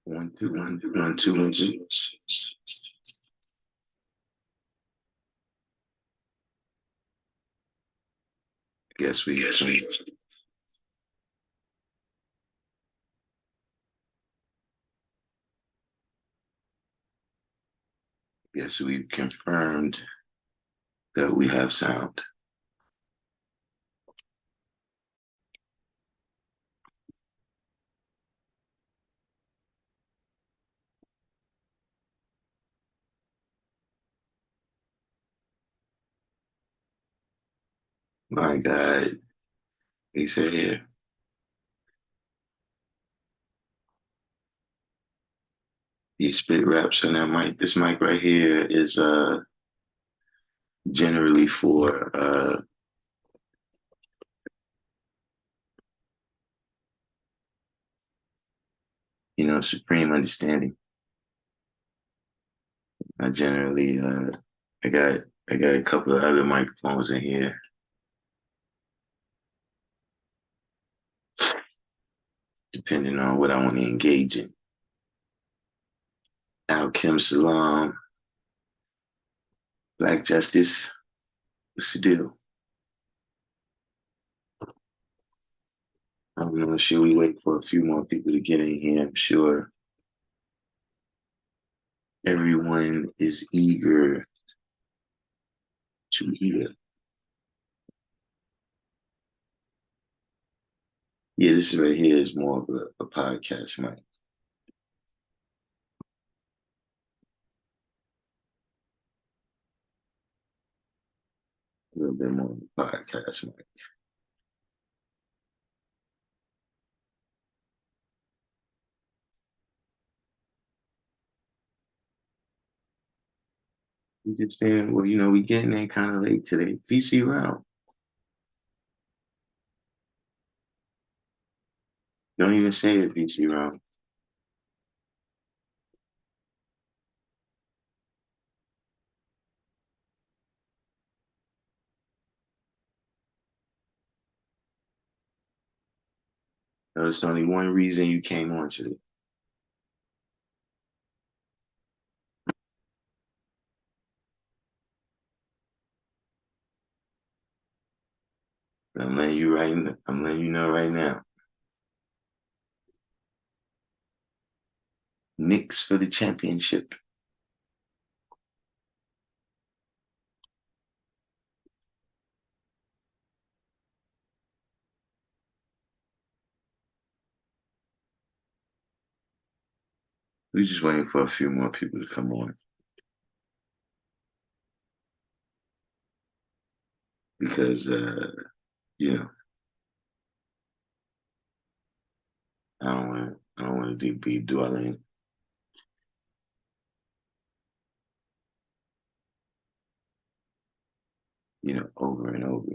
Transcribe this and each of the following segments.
One, two, one, one, two, one, two. Guess we've confirmed that we have sound. My God, he said here. You spit raps on that mic. This mic right here is generally for supreme understanding. I generally I got I got a couple of other microphones in here, depending on what I want to engage in. Alkim Salam, Black Justice, what's the deal? I don't know, should we wait for a few more people to get in here? I'm sure everyone is eager to hear. Yeah, this is right here is more of a podcast mic. A little bit more of a podcast mic. We just saying, well, we getting there kind of late today. VC round. Don't even say it, VC round. There's only one reason you came on today. I'm letting you I'm letting you know right now. Knicks for the championship. We're just waiting for a few more people to come on. Because you know, I don't want to be dwelling, over and over.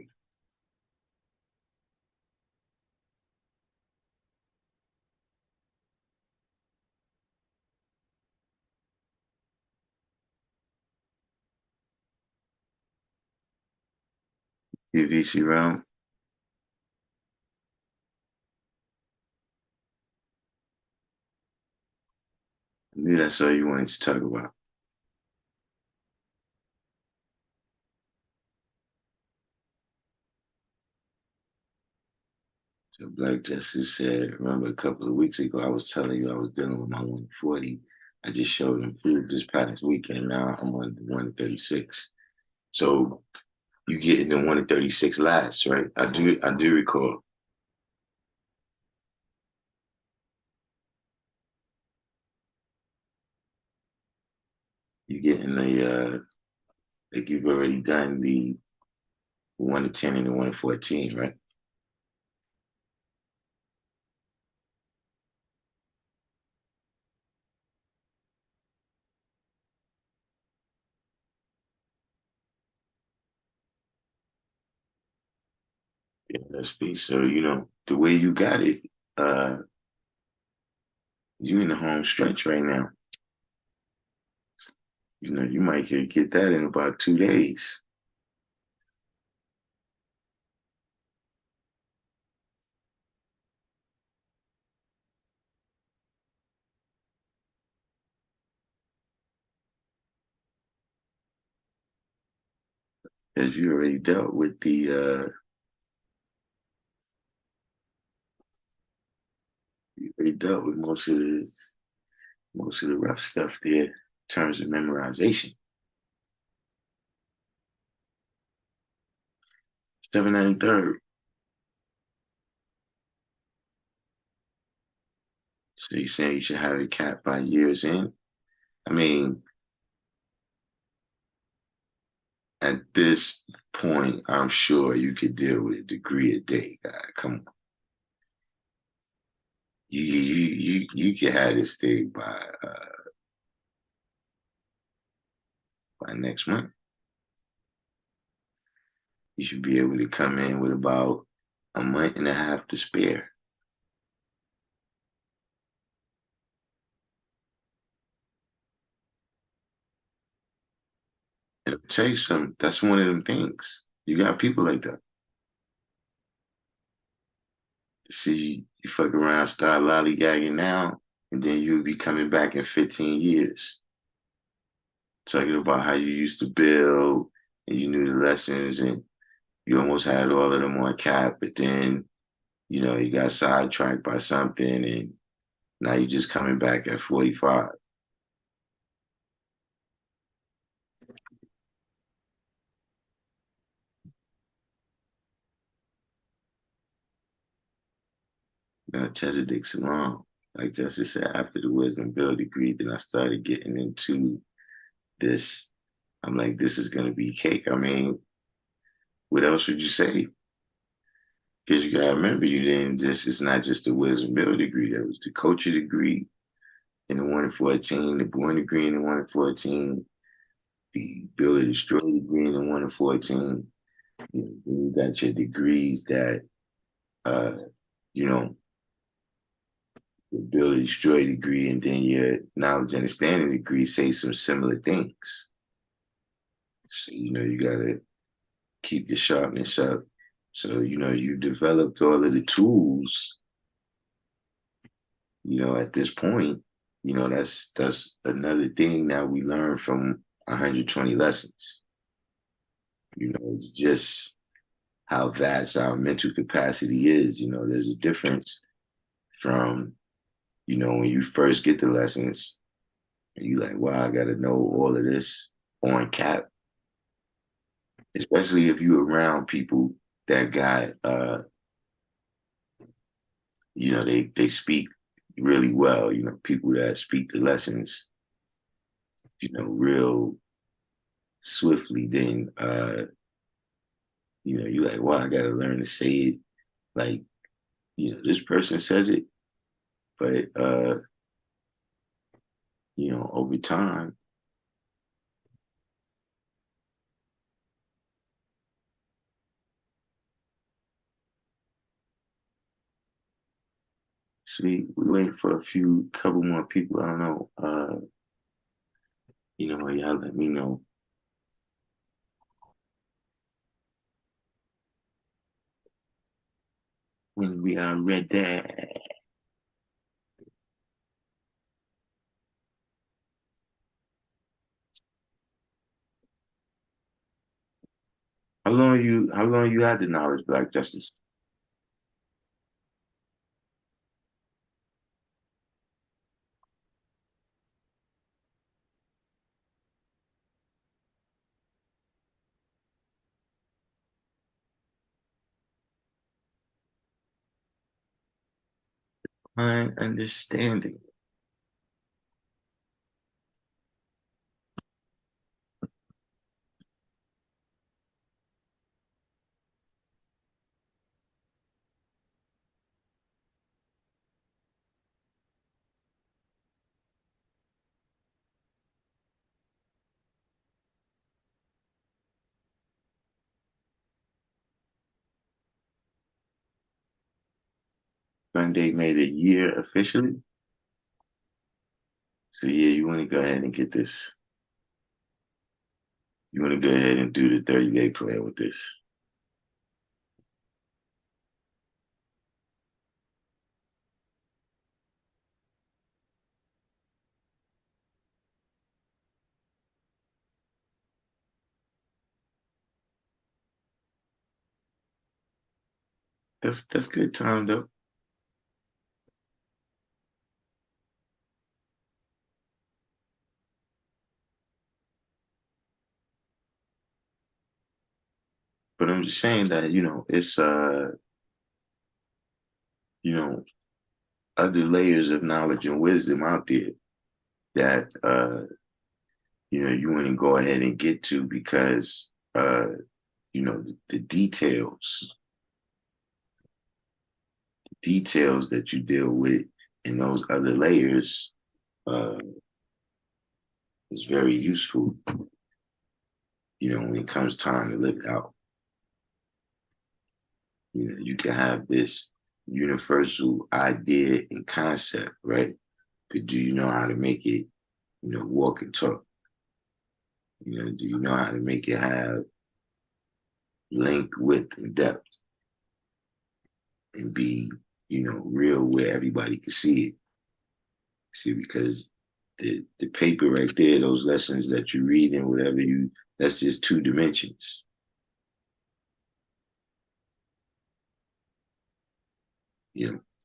VC round. I knew that's all you wanted to talk about. So Black Justice said, remember a couple of weeks ago, I was telling you I was dealing with my 140. I just showed him food this past weekend. Now I'm on 136. So you get in the 136 last, right? I do recall. You get in like you've already done the 110 and the 114, right? Yeah, that's be so. The way you got it, uh, you in the home stretch right now. You might get that in about 2 days. because you already dealt with you already dealt with most of the rough stuff there in terms of memorization. 793rd. So you saying you should have it capped by years in? I mean, at this point, I'm sure you could deal with a degree a day. Come on, you can have this thing by next month. You should be able to come in with about a month and a half to spare. And I'll tell you something, that's one of them things. You got people like that. See, you fuck around, start lollygagging now, and then you'll be coming back in 15 years, talking about how you used to build and you knew the lessons and you almost had all of them on cap, but then, you got sidetracked by something and now you're just coming back at 45. Chesapeake Salon, like Justice said, after the wisdom build degree, then I started getting into this. I'm like, this is gonna be cake. I mean, what else would you say? Because you gotta remember, you didn't just, it's not just the wisdom build degree, there was the culture degree in the 1 and 14, the born degree in the 1 and 14, the build and destroy degree in the 1 and 14. Then you got your degrees that, uh, you know, the build and destroy degree, and then your knowledge and understanding degree say some similar things. So, you gotta keep your sharpness up. So, you developed all of the tools, at this point, that's another thing that we learn from 120 lessons. It's just how vast our mental capacity is. There's a difference from, when you first get the lessons and you like, wow, I gotta know all of this on cap, especially if you're around people that got they speak really well, people that speak the lessons, real swiftly, then you're like, wow, I gotta learn to say it like, this person says it, but over time, sweet, we waiting for a couple more people. I don't know. Y'all let me know when we are ready. How long you had the knowledge, Black Justice? My understanding. Monday made a year officially. So yeah, you want to go ahead and get this. You want to go ahead and do the 30-day plan with this. That's good time though. But I'm just saying that, it's you know, other layers of knowledge and wisdom out there that you want to go ahead and get to because the details that you deal with in those other layers uh, is very useful, when it comes time to live it out. You can have this universal idea and concept, right? But do you know how to make it, walk and talk? Do you know how to make it have length, width, and depth and be, real where everybody can see it? See, because the paper right there, those lessons that you read and whatever that's just two dimensions.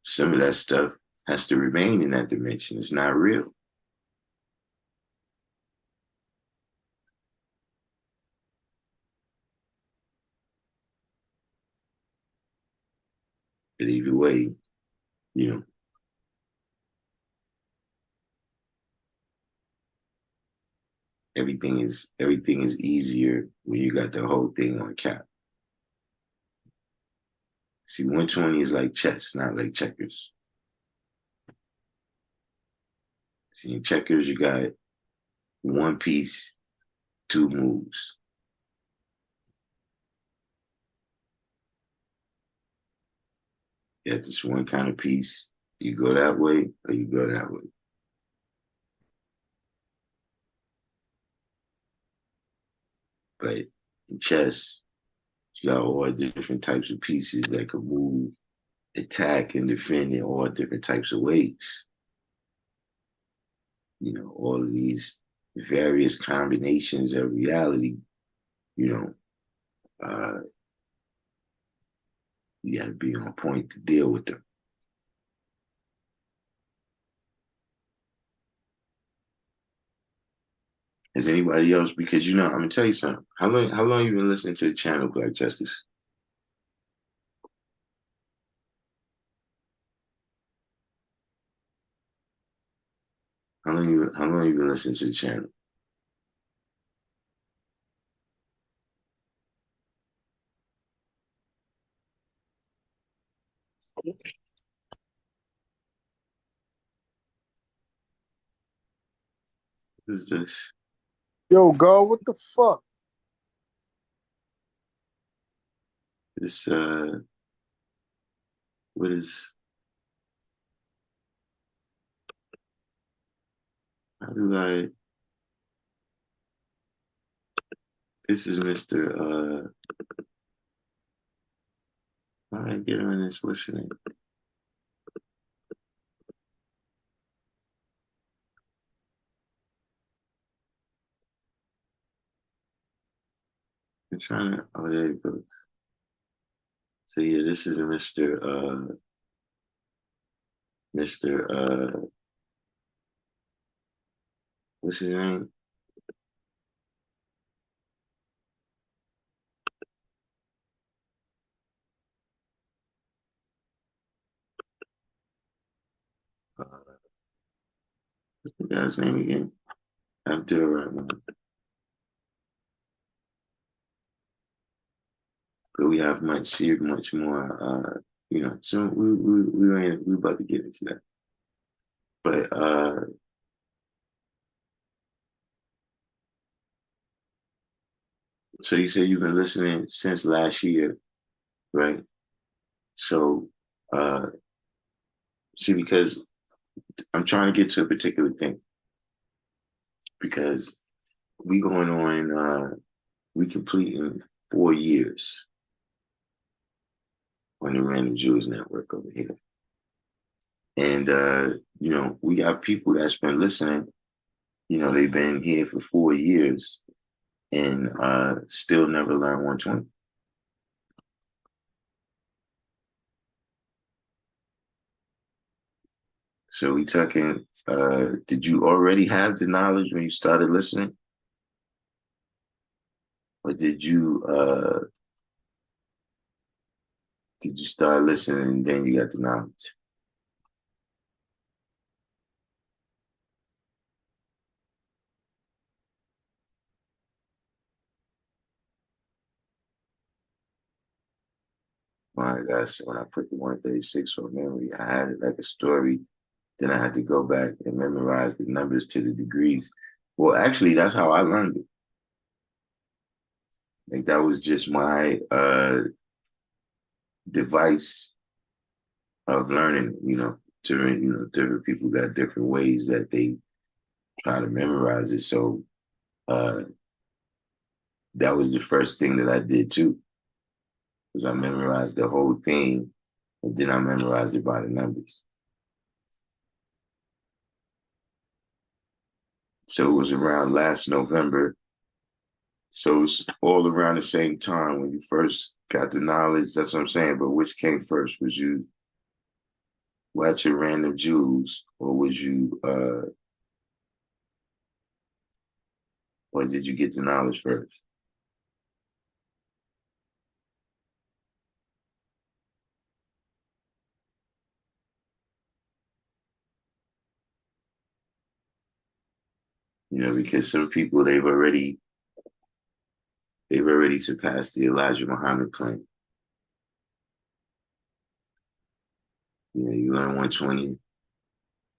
Some of that stuff has to remain in that dimension. It's not real. But either way, you know, everything is easier when you got the whole thing on cap. See, 120 is like chess, not like checkers. See, in checkers, you got one piece, two moves. You have this one kind of piece. You go that way or you go that way. But in chess, you got all different types of pieces that can move, attack, and defend in all different types of ways. All of these various combinations of reality, you know, uh, you got to be on point to deal with them. Is anybody else? Because I'm gonna tell you something. How long you been listening to the channel Black Justice? How long you been listening to the channel? Who's this? Yo, go, what the fuck? This what is how do I this is Mr. How do I get on this? What's your name? I'm trying to there you go. So yeah, this is Mr. What's his name? What's the guy's name again? Abdul Rahman. But we have much more. So we about to get into that. But so you said you've been listening since last year, right? So uh, see, because I'm trying to get to a particular thing because we going on we completing 4 years on the Random Jews Network over here. And we got people that's been listening. They've been here for 4 years and still never learned 120. So we talking, did you already have the knowledge when you started listening? Or did you start listening and then you got the knowledge? My gosh, when I put the 136 on memory, I had it like a story. Then I had to go back and memorize the numbers to the degrees. Well, actually, that's how I learned it. Like that was just my device of learning, different people got different ways that they try to memorize it. So uh, that was the first thing that I did too, because I memorized the whole thing, and then I memorized it by the numbers. So it was around last November. So it's all around the same time when you first got the knowledge. That's what I'm saying. But which came first? Was you watching random Jews, or did you get the knowledge first? Because some people they've already surpassed the Elijah Muhammad claim. You learn 120.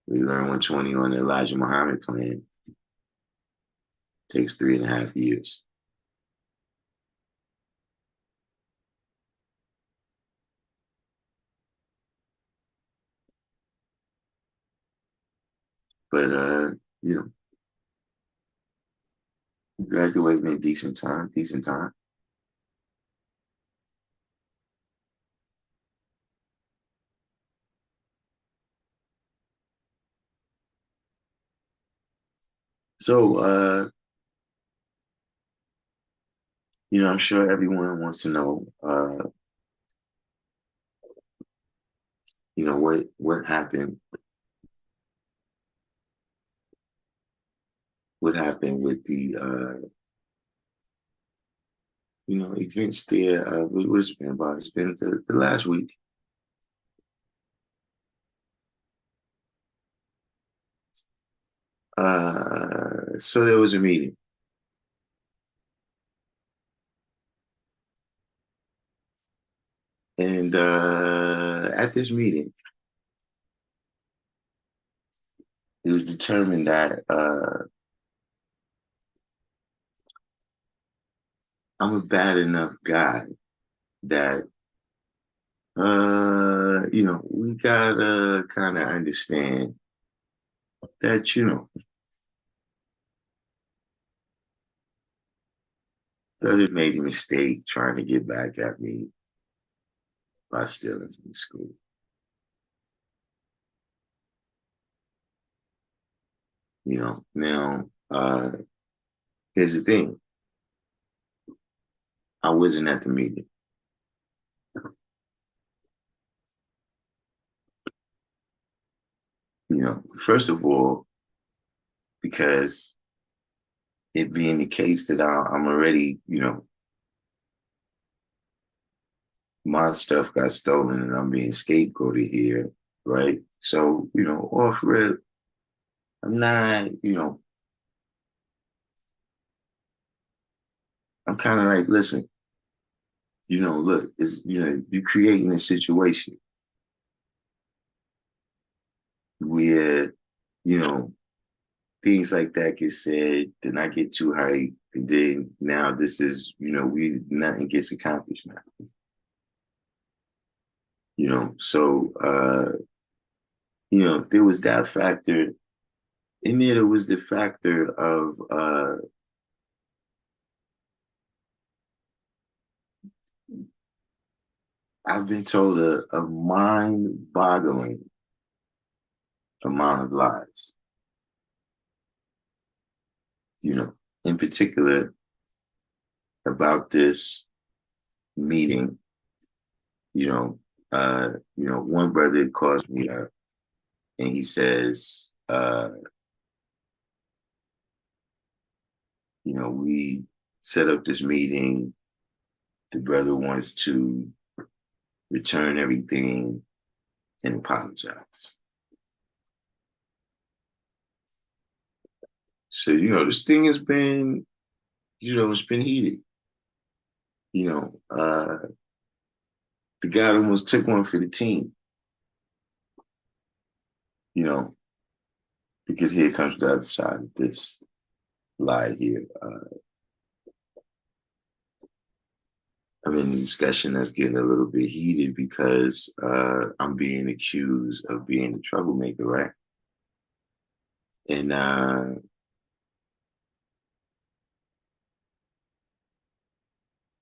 You learn 120 on the Elijah Muhammad claim. Takes 3.5 years. But you know, graduating in decent time, decent time. So I'm sure everyone wants to know what happened with the events there. What's it been about? It's been the last week. So there was a meeting, and at this meeting, it was determined that I'm a bad enough guy that we gotta kind of understand that that it made a mistake trying to get back at me by stealing from the school. Now here's the thing: I wasn't at the meeting. First of all, because it being the case that I'm already, my stuff got stolen and I'm being scapegoated here, right? So, off rip, I'm not, I'm kind of like, listen, look, it's, you're creating a situation where, you know, things like that get said, then I get too hyped, and then now this is, nothing gets accomplished now. So there was that factor. And then there was the factor of I've been told a mind-boggling amount of lies, in particular about this meeting. One brother calls me up and he says, we set up this meeting. The brother wants to return everything and apologize. So, this thing has been, it's been heated. The guy almost took one for the team, because here comes the other side of this lie here. I'm in a discussion that's getting a little bit heated because I'm being accused of being the troublemaker, right? And the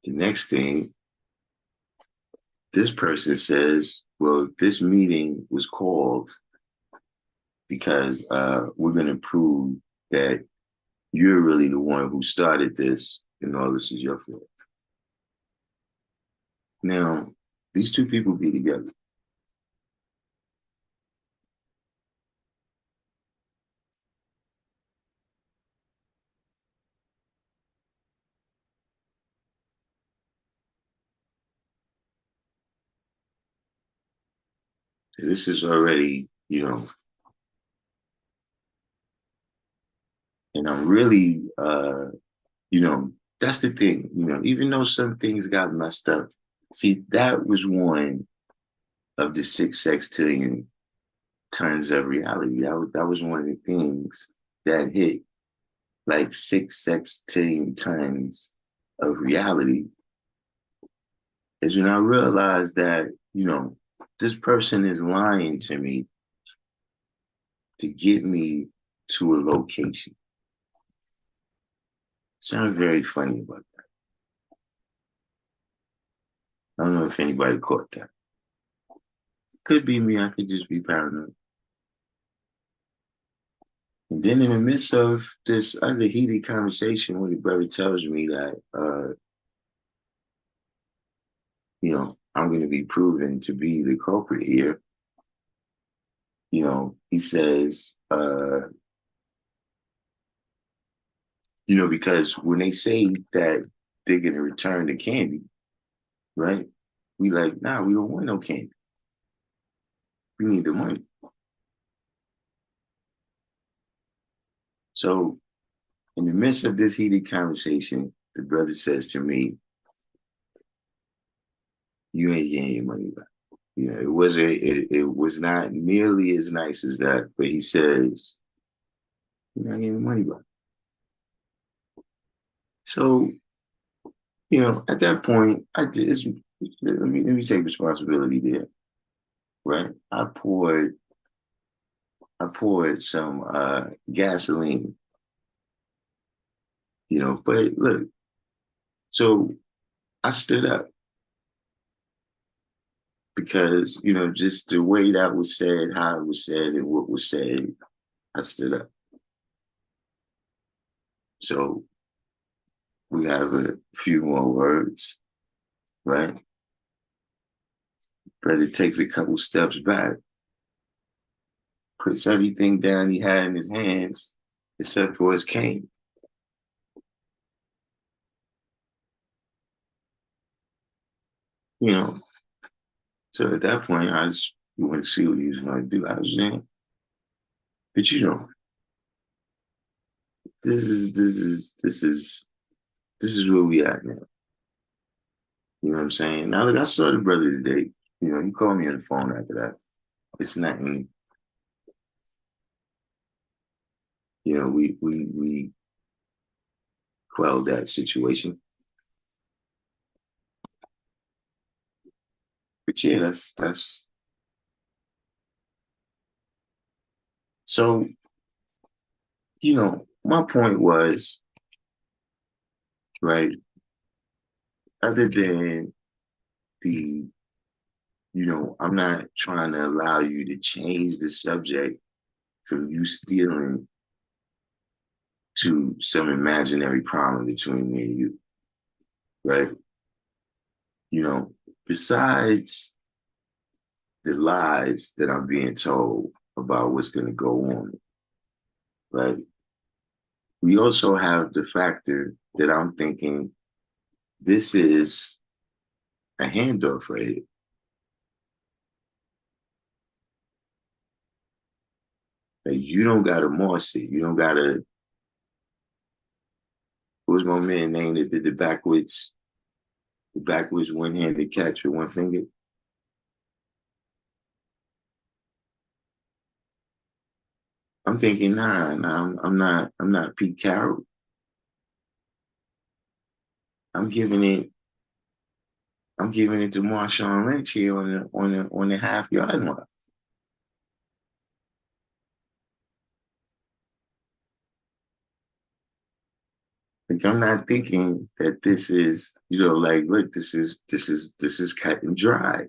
next thing, this person says, well, this meeting was called because we're going to prove that you're really the one who started this and all this is your fault. Now, these two people be together. This is already, and I'm really, that's the thing, even though some things got messed up, see, that was one of the 6 sextillion tons of reality. That was one of the things that hit like 6 sextillion tons of reality. Is when I realized that, this person is lying to me to get me to a location. Sounds very funny about that. I don't know if anybody caught that. Could be me, I could just be paranoid. And then in the midst of this other heated conversation, when the brother tells me that, I'm going to be proven to be the culprit here, he says, because when they say that they're going to return the candy, right? We like, nah, we don't want no candy. We need the money. So in the midst of this heated conversation, the brother says to me, you ain't getting your money back. It was not nearly as nice as that, but he says, you're not getting your money back. So, at that point, let me take responsibility there, right? I poured some gasoline, but look, so I stood up because, just the way that was said, how it was said, and what was said, I stood up. So we have a few more words, right? Brother takes a couple steps back, puts everything down he had in his hands, except for his cane. So at that point, I just wanted to see what he was going to do. I was saying, but this is where we at now. You know what I'm saying? Now, look, I saw the brother today. He called me on the phone after that. It's nothing. We quelled that situation. But yeah, that's so. My point was, right. Other than the, I'm not trying to allow you to change the subject from you stealing to some imaginary problem between me and you, right? Besides the lies that I'm being told about what's going to go on. But we also have the factor that I'm thinking this is a handoff right? Like you don't got to moss it. You don't got to. What was my man name that did the backwards one-handed catch with one finger? I'm thinking, nah, I'm not Pete Carroll. I'm giving it, I'm giving it to Marshawn Lynch here on the half-yard line. Like I'm not thinking that this is, like, look, this is cut and dry.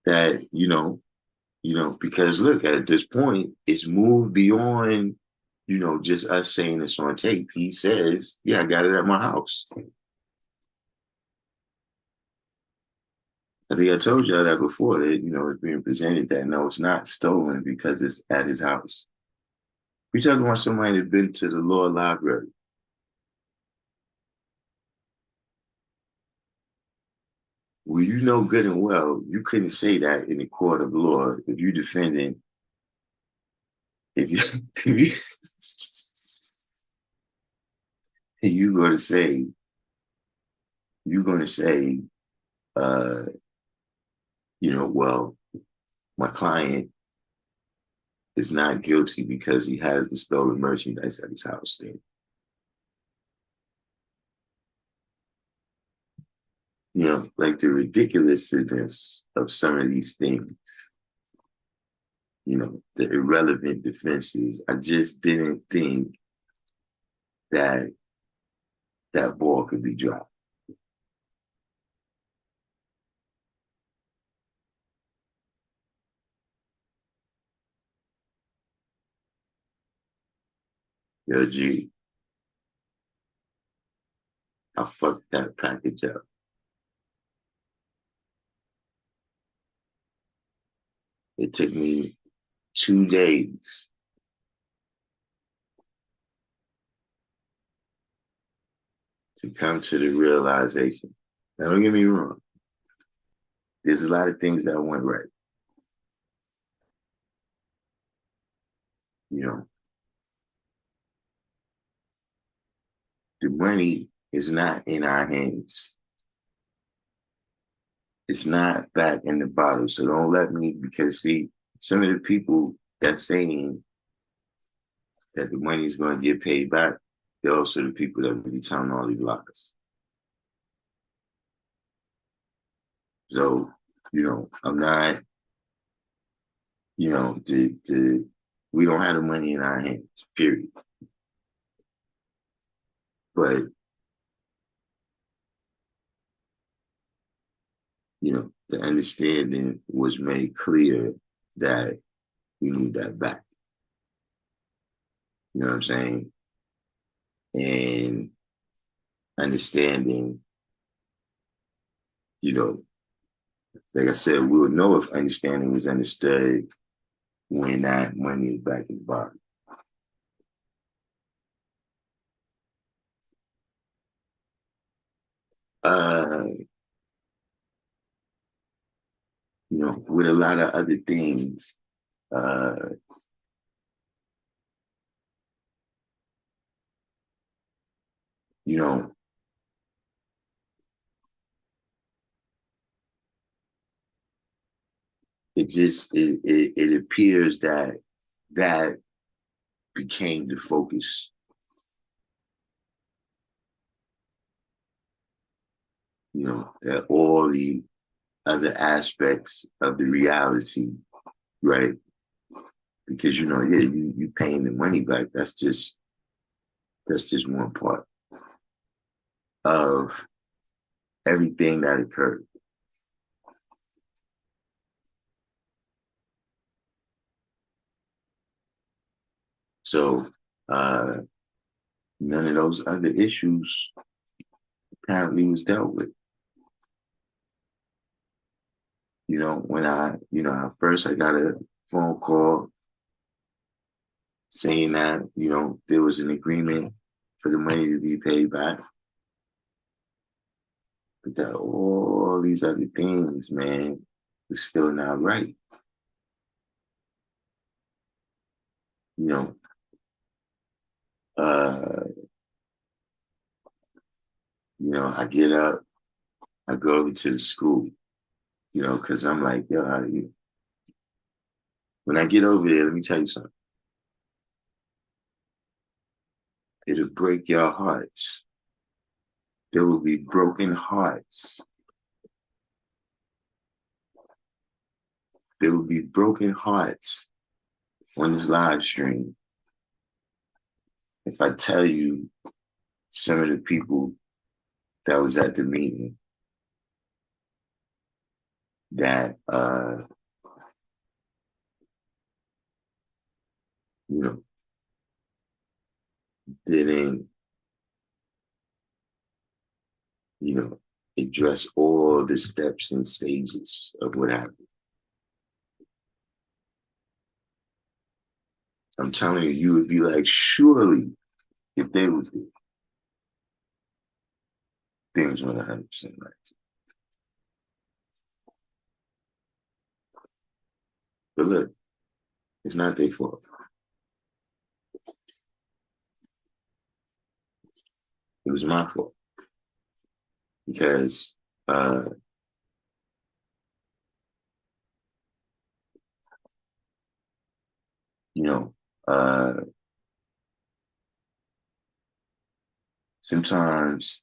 That, because look, at this point, it's moved beyond, just us saying this on tape. He says, yeah, I got it at my house. I think I told y'all that before, that, it's being presented that no, it's not stolen because it's at his house. You're talking about somebody that's been to the law library. Well, you know good and well, you couldn't say that in the court of law if you defending, if you, if you're going to say, you're going to say, uh, well, my client is not guilty because he has the stolen merchandise at his house. Then, like the ridiculousness of some of these things, the irrelevant defenses. I just didn't think that that ball could be dropped. Yo, G, I fucked that package up. It took me 2 days to come to the realization. Now, don't get me wrong. There's a lot of things that went right. You know, the money is not in our hands. It's not back in the bottle. So don't let me, because see, some of the people that's saying that the money is going to get paid back, they're also the people that be telling all these lies. So, I'm not, we don't have the money in our hands, period. But, the understanding was made clear that we need that back. You know what I'm saying? And understanding, like I said, we'll know if understanding is understood when that money is back in the body. Uh, with a lot of other things, uh, you know, it appears that that became the focus. That all the other aspects of the reality, right? Because yeah, you paying the money back. That's just one part of everything that occurred. So none of those other issues apparently was dealt with. when first I got a phone call saying that, there was an agreement for the money to be paid back. But that all these other things, man, was still not right. You know, uh, I get up, I go over to the school, because I'm like, yo, when I get over there, let me tell you something. It'll break your hearts. There will be broken hearts. There will be broken hearts on this live stream if I tell you some of the people that was at the meeting that you know didn't address all the steps and stages of what happened. I'm telling you, you would be like, surely if they was there, things went 100% right. But look, it's not their fault. It was my fault because you know sometimes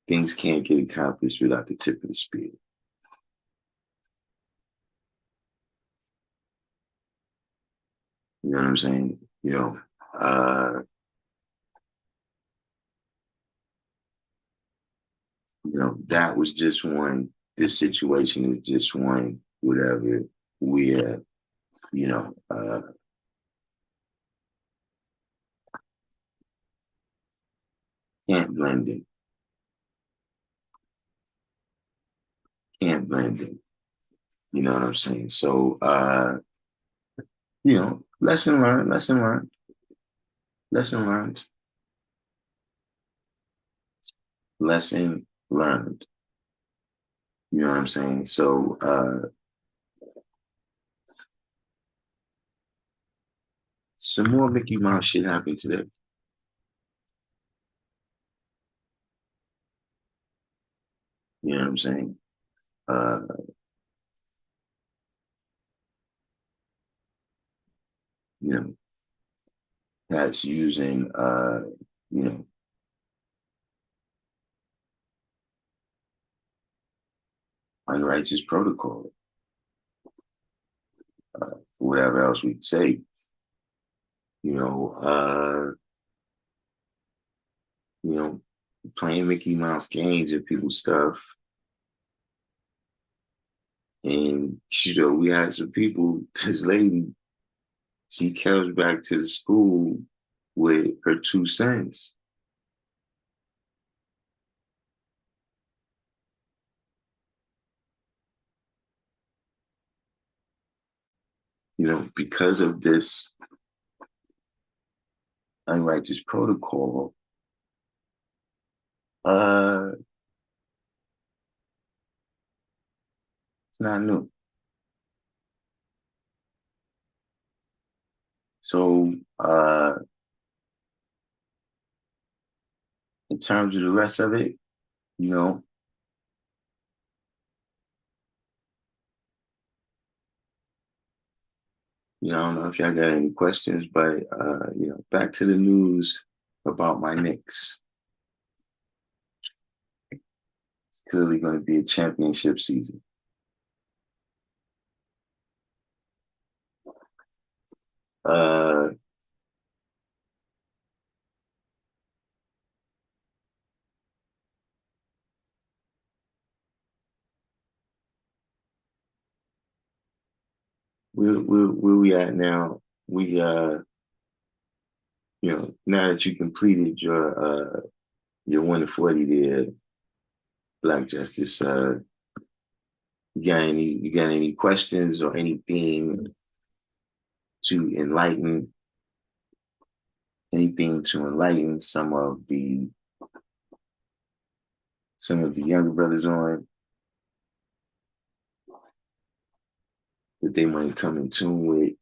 things can't get accomplished without the tip of the spear. You know what I'm saying? That was just one. This situation is just one. Whatever. Where you know can't blend it. Can't blend it. You know what I'm saying? So lesson learned. Lesson learned. Lesson learned. Lesson learned. You know what I'm saying? So some more Mickey Mouse shit happened today. You know what I'm saying? Uh, you know, that's using you know, unrighteous protocol, for whatever else we'd say. You know, you know, playing Mickey Mouse games and people's stuff. And we had some people, this lady, she comes back to the school with her 2 cents. Because of this unrighteous protocol, it's not new. So in terms of the rest of it, I don't know if y'all got any questions, but back to the news about my Knicks. It's clearly going to be a championship season. Where we at now? We now that you completed your 140 there, Black Justice, You got any questions or anything to enlighten some of the younger brothers on that they might come in tune with?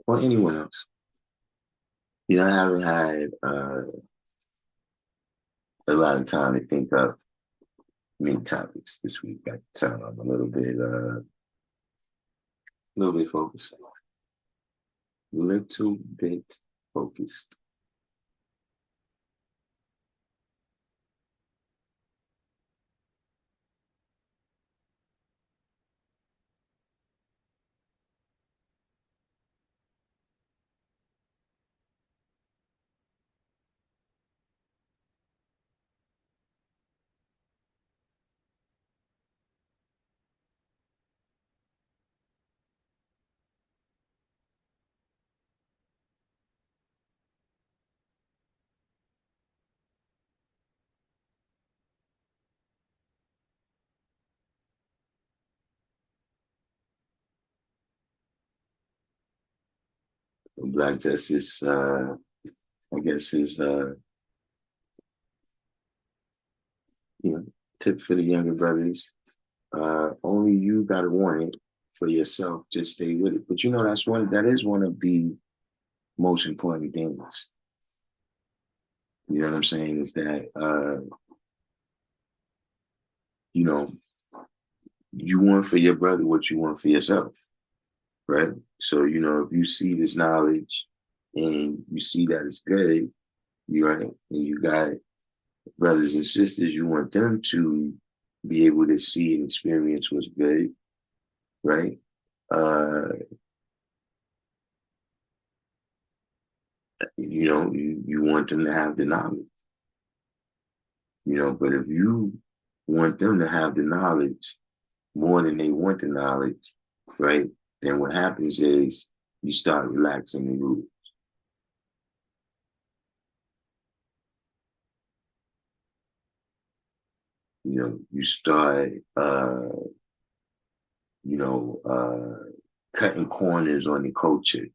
Or anyone else. I haven't had a lot of time to think up many topics this week. I can tell I'm a little bit focused. Little bit focused. Black Justice, I guess his you know, tip for the younger brothers. Only you gotta want it for yourself. Just stay with it. But that is one of the most important things. You know what I'm saying? Is that you know, you want for your brother what you want for yourself, right? So, if you see this knowledge and you see that it's good, you right, and you got brothers and sisters, you want them to be able to see and experience what's good, right? Uh, you want them to have the knowledge, but if you want them to have the knowledge more than they want the knowledge, right? Then what happens is you start relaxing the rules. You start, you know, uh, cutting corners on the culture.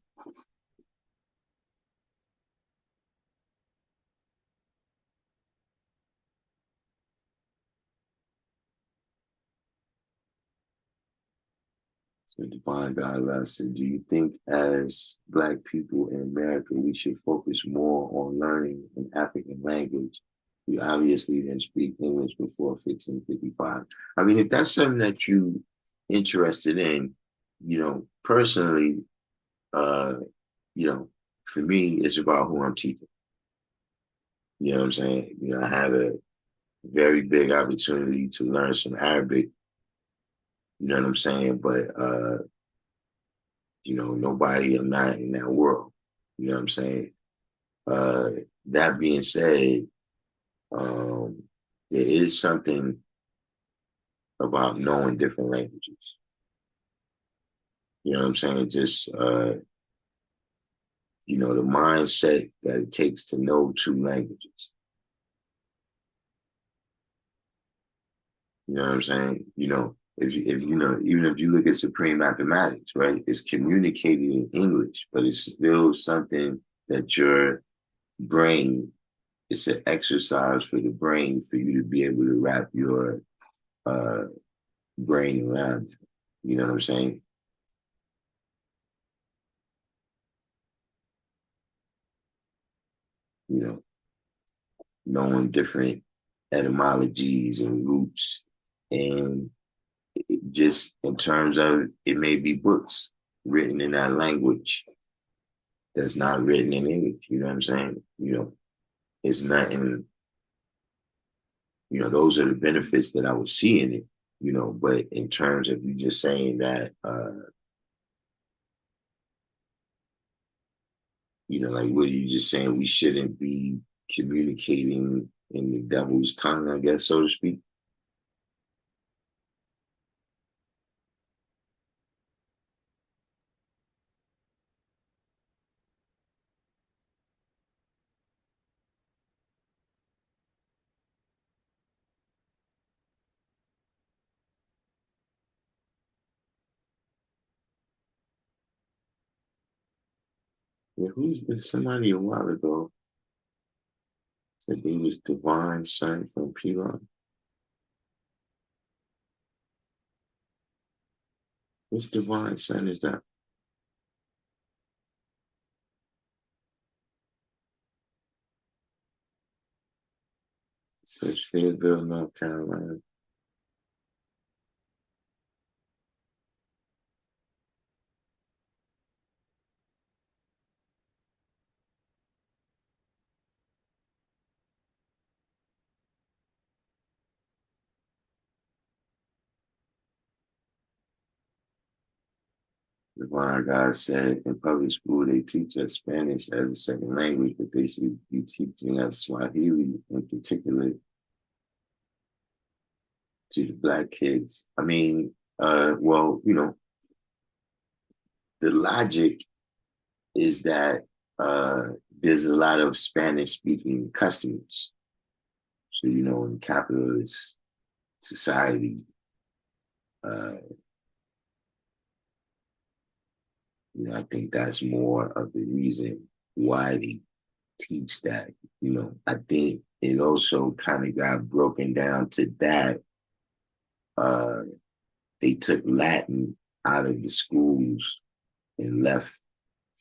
So Divine God said, do you think as Black people in America, we should focus more on learning an African language? We obviously didn't speak English before 1555. I mean, if that's something that you interested in, personally, uh, you know, for me, it's about who I'm teaching. You know what I'm saying? I had a very big opportunity to learn some Arabic, you know what I'm saying? But nobody, I'm not in that world. You know what I'm saying? Uh, that being said, um, there is something about knowing different languages. You know what I'm saying? Just the mindset that it takes to know two languages. You know what I'm saying? If even if you look at supreme mathematics, right? It's communicated in English, but it's still something that your brain, it's an exercise for the brain for you to be able to wrap your uh, brain around it. You know what I'm saying? You know, knowing different etymologies and roots, and just in terms of it may be books written in that language that's not written in English. You know what I'm saying? It's nothing. Those are the benefits that I would see in it. But in terms of you just saying that, like what are you just saying? We shouldn't be communicating in the devil's tongue, I guess, so to speak. Yeah, who's this? Somebody a while ago said he was Divine Son from Pilon. Which Divine Son is that? It says Fayetteville, North Carolina. Divine God said in public school they teach us Spanish as a second language, but they should be teaching us Swahili in particular to the black kids. I mean, well, the logic is that there's a lot of Spanish speaking customers. So, in capitalist society, uh, I think that's more of the reason why they teach that. I think it also kind of got broken down to that. Uh, they took Latin out of the schools and left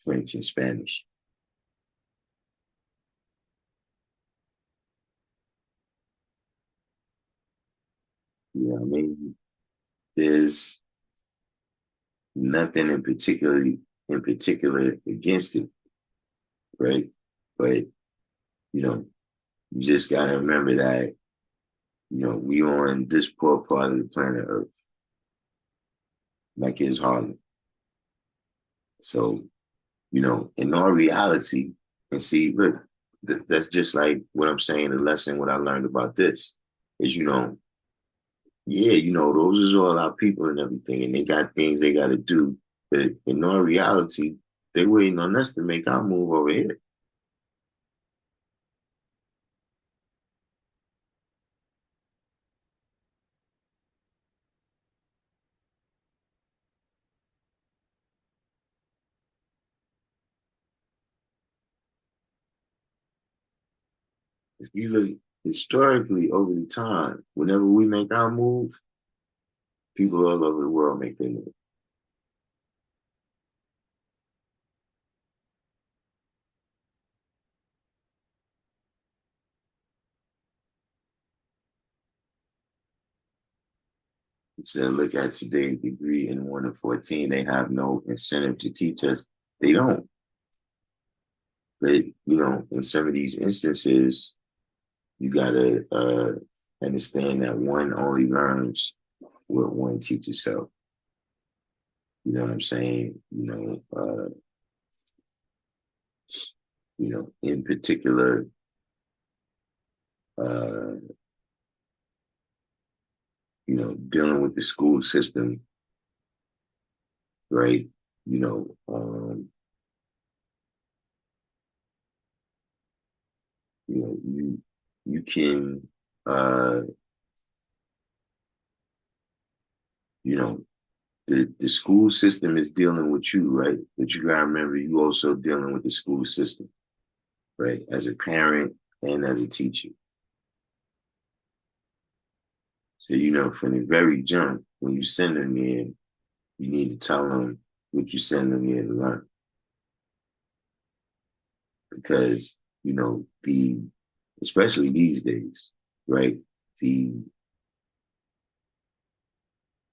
French and Spanish. I mean, there's nothing in particular against it, right? But you just gotta remember that we on this poor part of the planet Earth, like it's Harlem. So in all reality, and see, look, that's just like what I'm saying. The lesson, what I learned about this is, yeah, those is all our people and everything, and they got things they got to do. But in all reality, they waiting on us to make our move over here. If you look historically over the time, whenever we make our move, people all over the world make their move. So look at today's degree in 1 to 14, they have no incentive to teach us. They don't. But, in some of these instances, you got to understand that one only learns what one teaches self. You know what I'm saying? In particular, uh, dealing with the school system, right? You know, um, you can uh, you know, the school system is dealing with you, right? But you gotta remember you also dealing with the school system, right? As a parent and as a teacher. So, from the very jump, when you send them in, you need to tell them what you send them in to learn. Because, especially these days, right? The,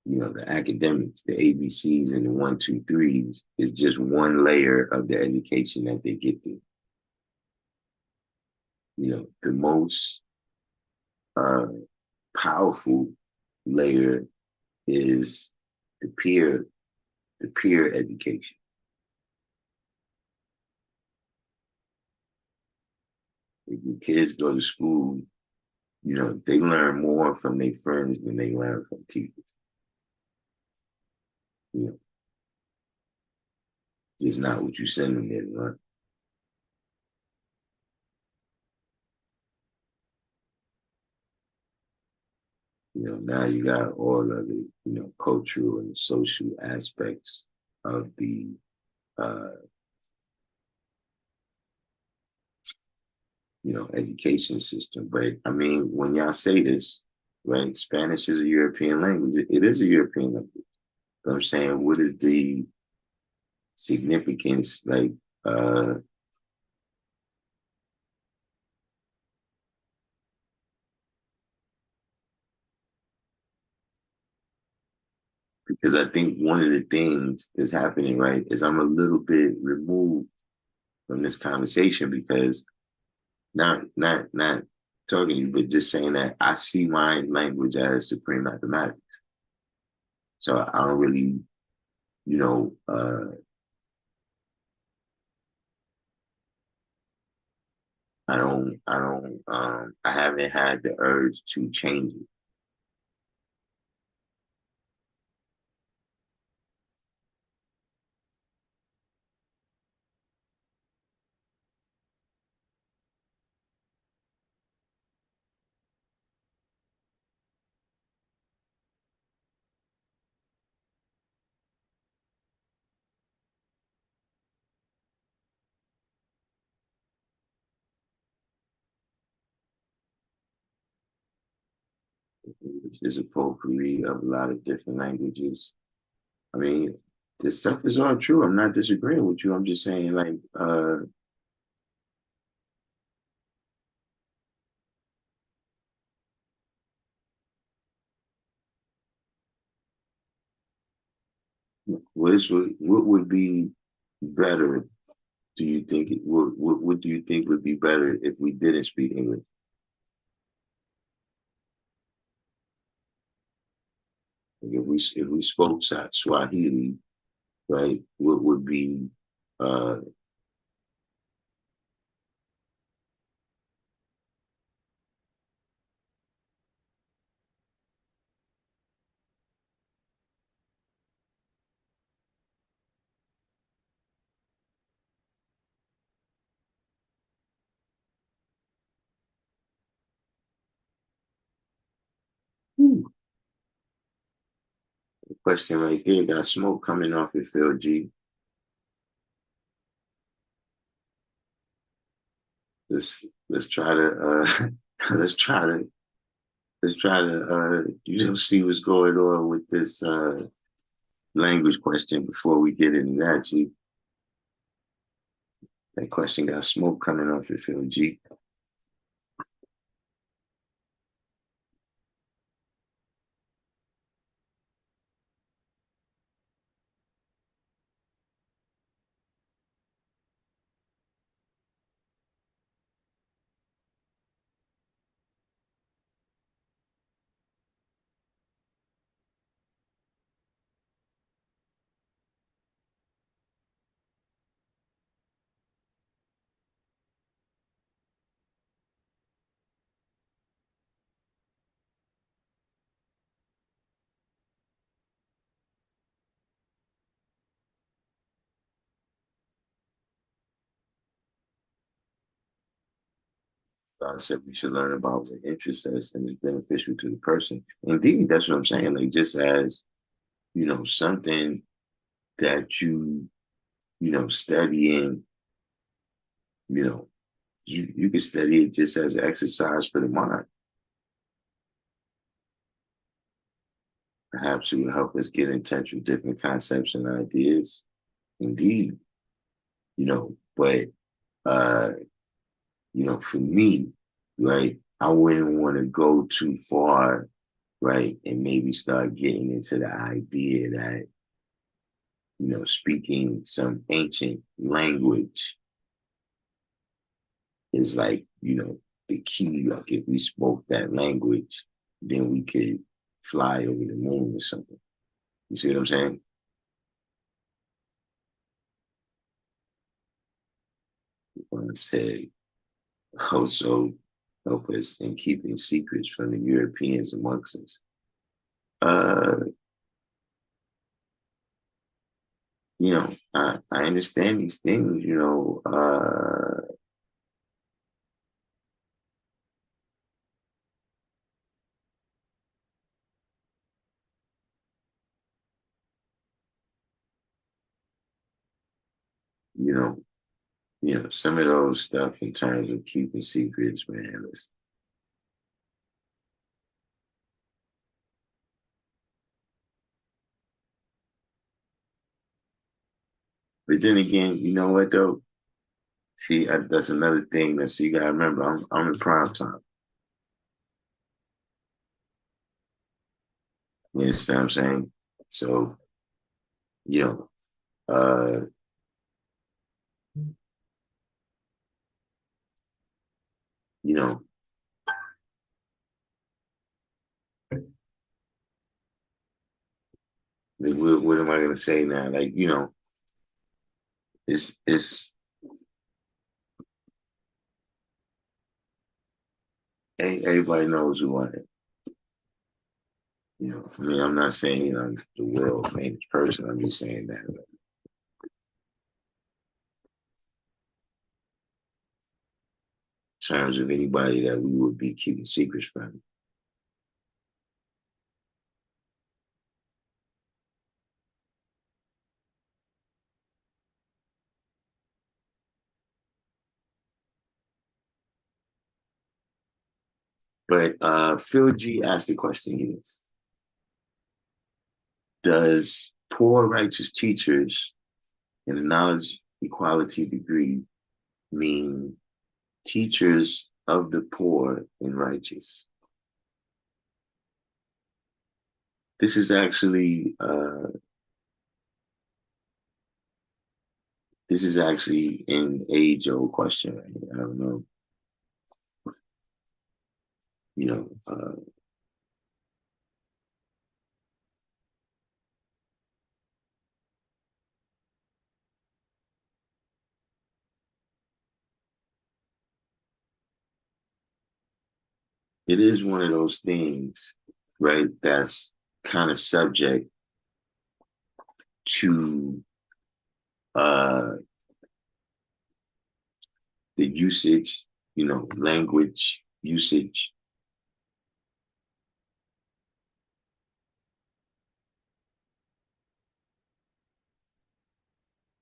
the academics, the ABCs and the one, two, threes is just one layer of the education that they get there. The most uh, powerful layer is the peer education. If your kids go to school, they learn more from their friends than they learn from teachers. You know, it's not what you send them there to learn. Now you got all of the, cultural and social aspects of the uh, education system. But I mean, when y'all say this, right, Spanish is a European language. It is a European language. But I'm saying, what is the significance? Like, uh, because I think one of the things that's happening, right, is I'm a little bit removed from this conversation because not talking to you, but just saying that I see my language as supreme mathematics. So I don't really, you know, I haven't had the urge to change it. There's a potpourri of a lot of different languages. I mean, this stuff is all true. I'm not disagreeing with you. I'm just saying, like, what would be better? Do you think what do you think would be better if we didn't speak English? Like if we spoke Swahili, right? What would be uh whew, question right there? Got smoke coming off it, Phil G. Let's try to let's try to see what's going on with this language question before we get into that. G. That question got smoke coming off it, Phil G. Said we should learn about what interest is and is beneficial to the person. Indeed, that's what I'm saying. Like just as something that studying, you know, you can study it just as an exercise for the mind. Perhaps it will help us get in touch with different concepts and ideas. Indeed, but uh, for me, right, I wouldn't want to go too far, right, and maybe start getting into the idea that, speaking some ancient language is like, the key. Like if we spoke that language, then we could fly over the moon or something. You see what I'm saying? When I said also help us in keeping secrets from the Europeans amongst us. Uh, I understand these things, you know, some of those stuff in terms of keeping secrets, man. But then again, you know what though? See, that's another thing that you gotta remember. I'm in prime time. You understand what I'm saying? So, you know, uh, you know, what am I gonna say now? Like, it's everybody knows who I am. I mean, I'm not saying I'm the world famous person. I'm just saying that in terms of anybody that we would be keeping secrets from. But Phil G asked a question here. Does poor righteous teachers in a knowledge equality degree mean teachers of the poor and righteous? This is actually an age-old question. Right? I don't know. You know, it is one of those things, right? That's kind of subject to uh, the usage, language usage.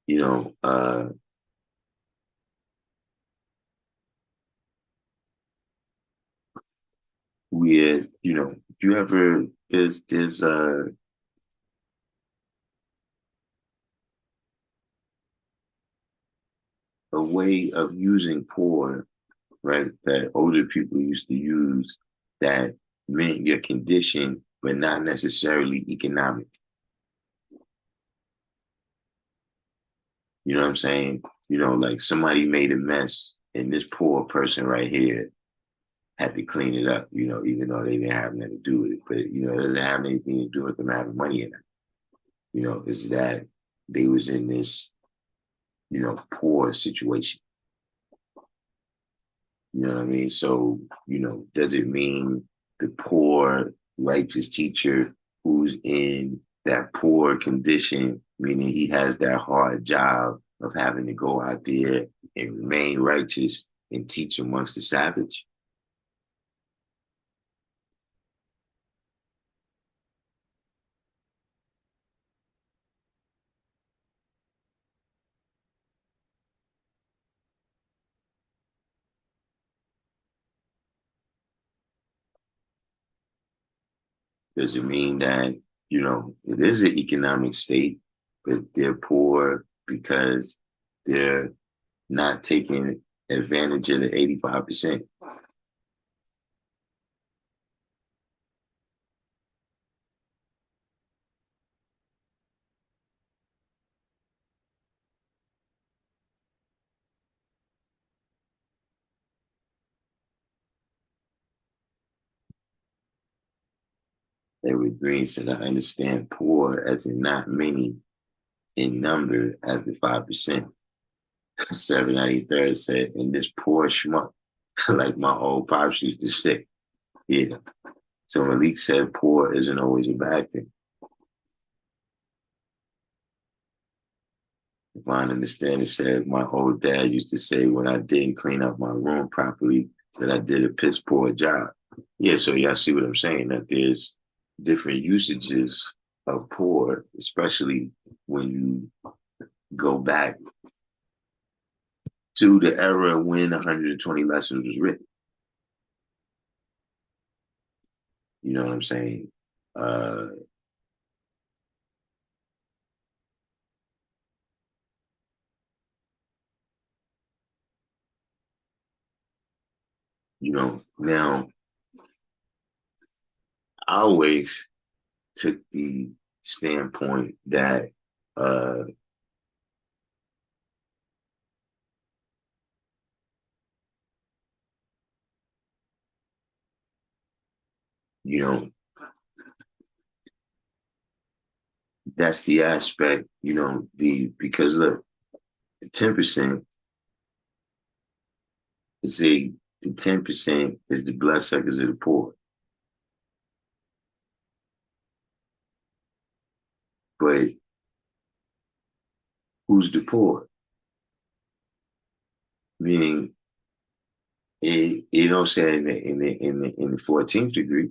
You know, where if you ever there's a way of using poor, right? That older people used to use that meant your condition, but not necessarily economic. You know what I'm saying? Like somebody made a mess, and this poor person right here had to clean it up. Even though they didn't have nothing to do with it, but it doesn't have anything to do with them having money in it. Is that they was in this poor situation. You know what I mean? So, does it mean the poor righteous teacher who's in that poor condition, meaning he has that hard job of having to go out there and remain righteous and teach amongst the savage? Does it mean that, it is an economic state, but they're poor because they're not taking advantage of the 85%? Edward Green said, I understand poor as in not many in number as the 5%. 793rd said, and this poor schmuck, like my old pops used to say. Yeah. So Malik said, poor isn't always a bad thing. If I understand it, said, my old dad used to say when I didn't clean up my room properly, that I did a piss poor job. Yeah, so y'all see what I'm saying, that there's different usages of poor, especially when you go back to the era when 120 lessons was written. You know what I'm saying? Uh, now I always took the standpoint that uh, you know, that's the aspect, because look, the 10% say the 10% is the bloodsuckers of the poor. But who's the poor? Meaning it don't say in the 14th degree.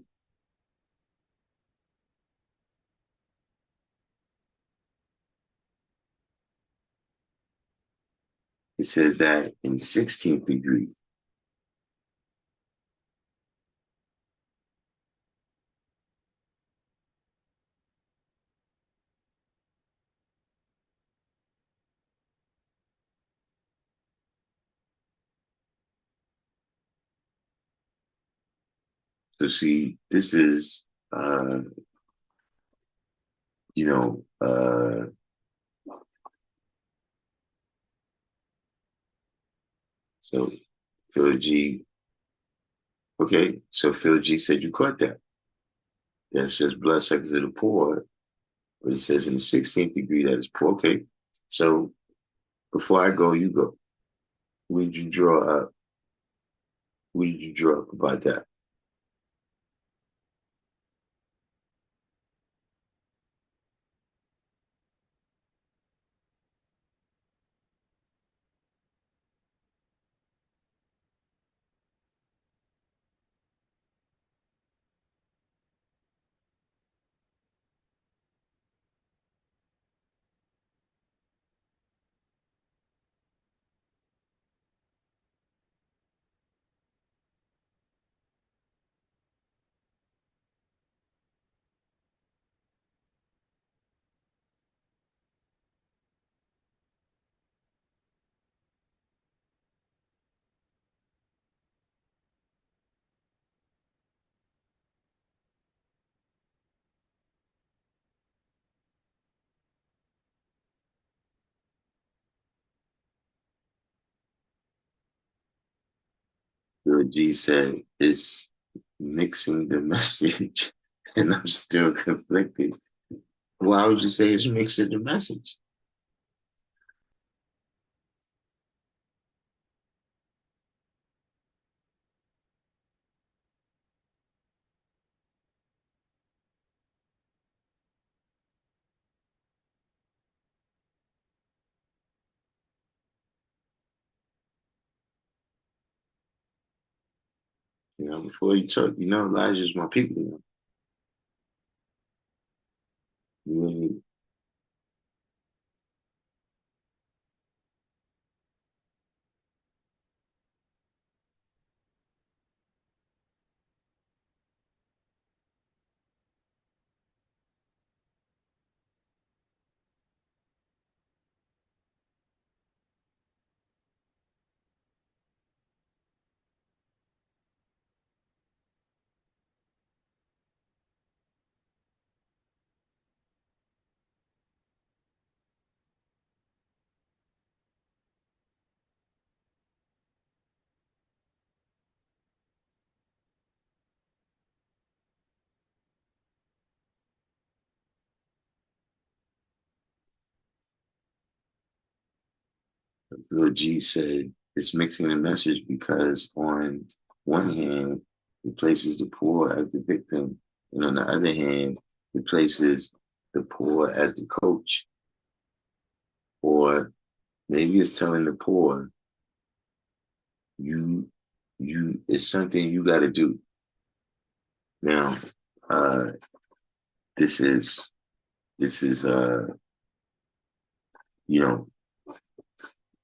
It says that in 16th degree. So see, this is you know, so Phil G. Okay, so Phil G said you caught that. That says bloodsuckers of the poor, but it says in the 16th degree that is poor. Okay, so before I go, you go. What did you draw up? What did you draw up about that? Phil G said it's mixing the message, and I'm still conflicted. Why would you say it's mixing the message? Before you talk, Elijah's my people. You Phil G said it's mixing the message because on one hand, it places the poor as the victim, and on the other hand, it places the poor as the coach. Or maybe it's telling the poor, you it's something you gotta do. Now, uh this is you know,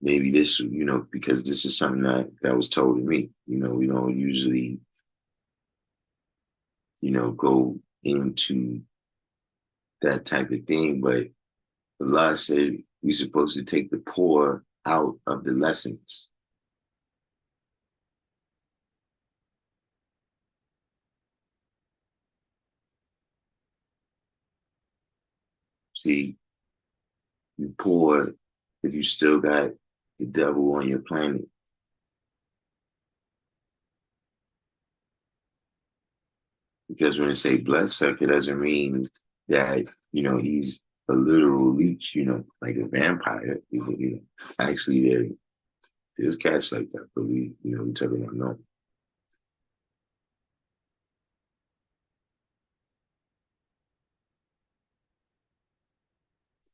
maybe this, because this is something that was told to me. We don't usually, go into that type of thing, but Allah said we're supposed to take the poor out of the lessons. See, you poor if you still got the devil on your planet. Because when they say bloodsucker, it doesn't mean that, he's a literal leech, like a vampire. Actually, there's cats like that, but we tell them no.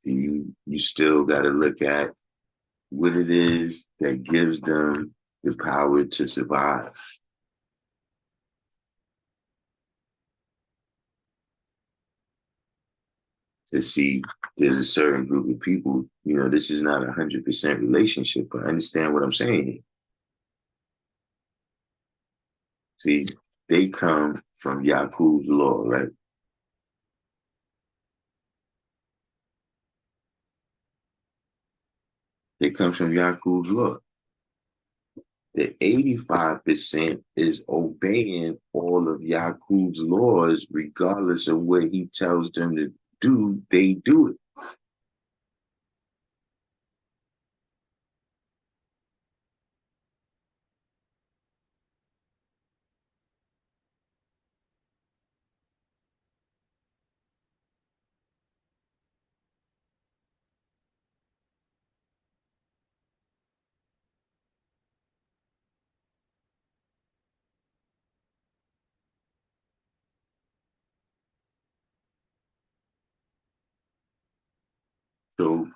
You still got to look at what it is that gives them the power to survive. To see there's a certain group of people, this is not 100% relationship, but understand what I'm saying here. See, they come from Yakub's law, right? They come from Yakub's law. The 85% is obeying all of Yakub's laws, regardless of what he tells them to do, they do it. So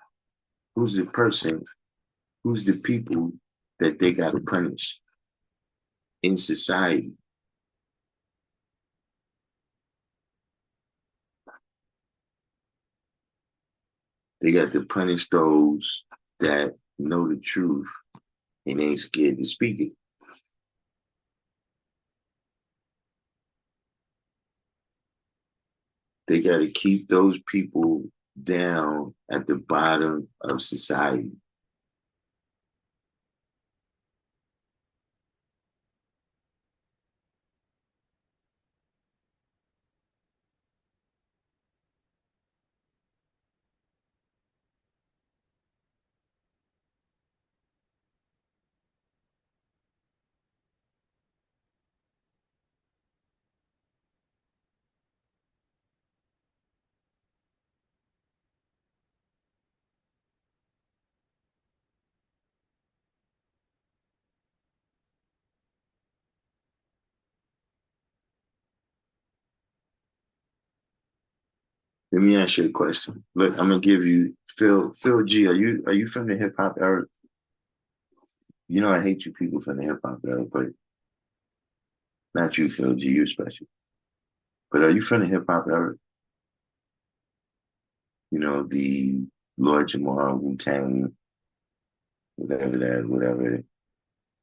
who's the person, who's the people that they got to punish in society? They got to punish those that know the truth and ain't scared to speak it. They got to keep those people down at the bottom of society. Let me ask you a question. Look, I'm gonna give you Phil G. Are you from the hip hop era? I hate you people from the hip hop era, but not you, Phil G. You special. But are you from the hip hop era? The Lord Jamar, Wu Tang, whatever that, whatever.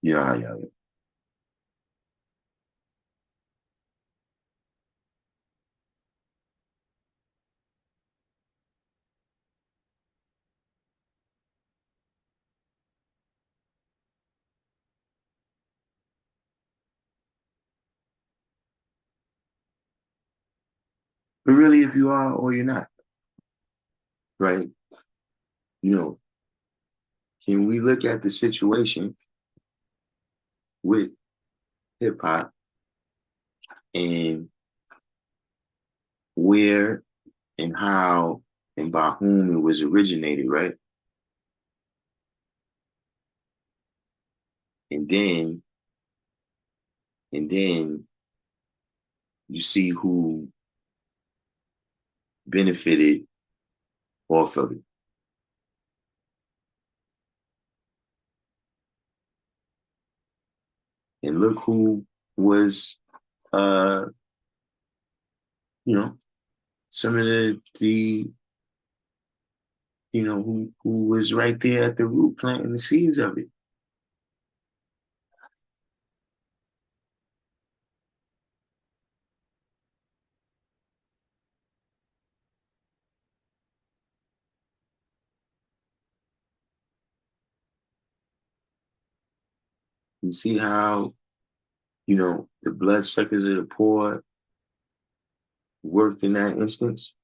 You know how y'all. But really, if you are or you're not, right? You know, can we look at the situation with hip hop and where and how and by whom it was originated, right? And then and then you see who benefited off of it. And look who was uh, you know, some of the who was right there at the root planting the seeds of it. You see how, the bloodsuckers of the poor worked in that instance?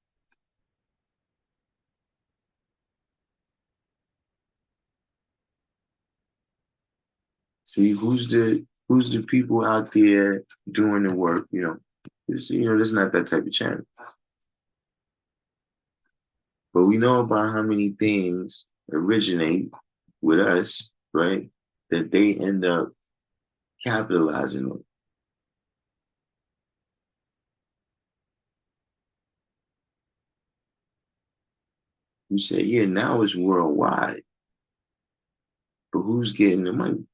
See who's the people out there doing the work, there's not that type of channel. But we know about how many things originate with us, right? That they end up capitalizing on. You say, yeah, now it's worldwide, but who's getting the money?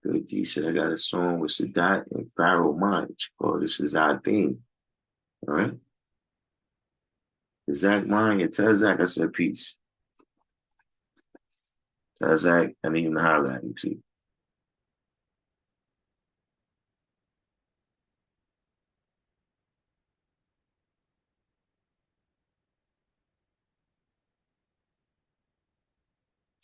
Good G said, I got a song with Sadat and Pharaoh Monch called This Is Our Thing. All right. Zach mine and tell Zach I said peace. Tell Zach I need him to holler at me too.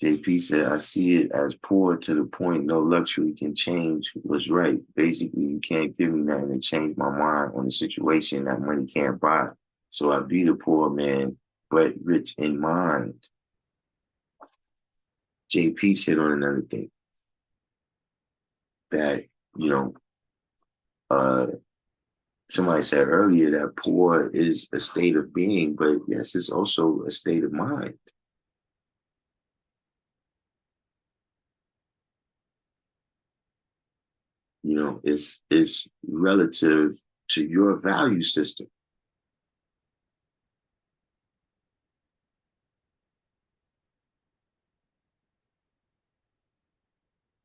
JP said, I see it as poor to the point no luxury can change what's right. Basically, you can't give me nothing to change my mind on the situation that money can't buy. So I be the poor man, but rich in mind. JP hit on another thing that, you know, uh, somebody said earlier that poor is a state of being, but yes, it's also a state of mind. It's relative to your value system.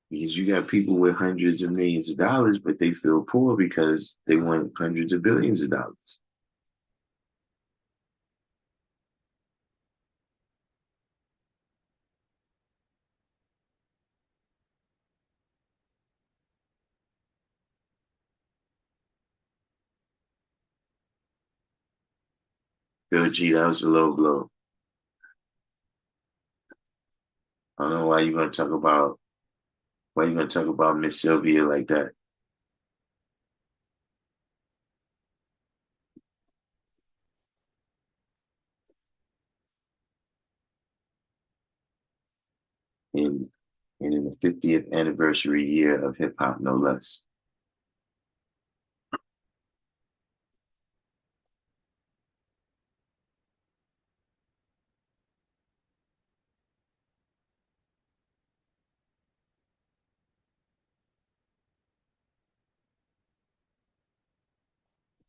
Because you got people with hundreds of millions of dollars, but they feel poor because they want hundreds of billions of dollars. Phil G, that was a low blow. I don't know why you gonna talk about Miss Sylvia like that. In in the 50th anniversary year of hip hop, no less.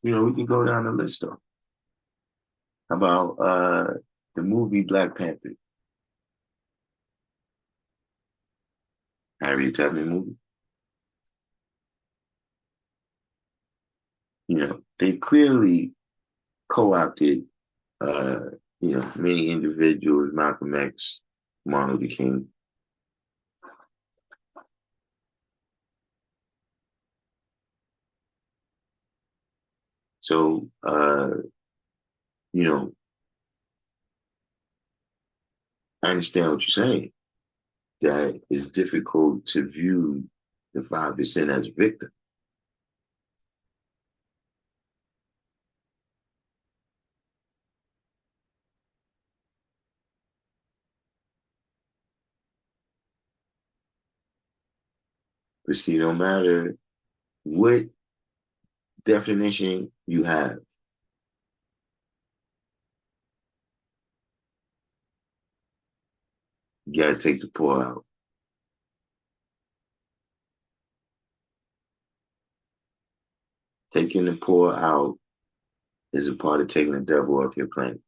We can go down the list though. How about the movie Black Panther, Harriet Tubman movie? They clearly co-opted many individuals, Malcolm X, Martin Luther King. So you know, I understand what you're saying. That it's difficult to view the 5% as a victim. But see, no matter what definition you have, you gotta take the poor out. Taking the poor out is a part of taking the devil off your planet.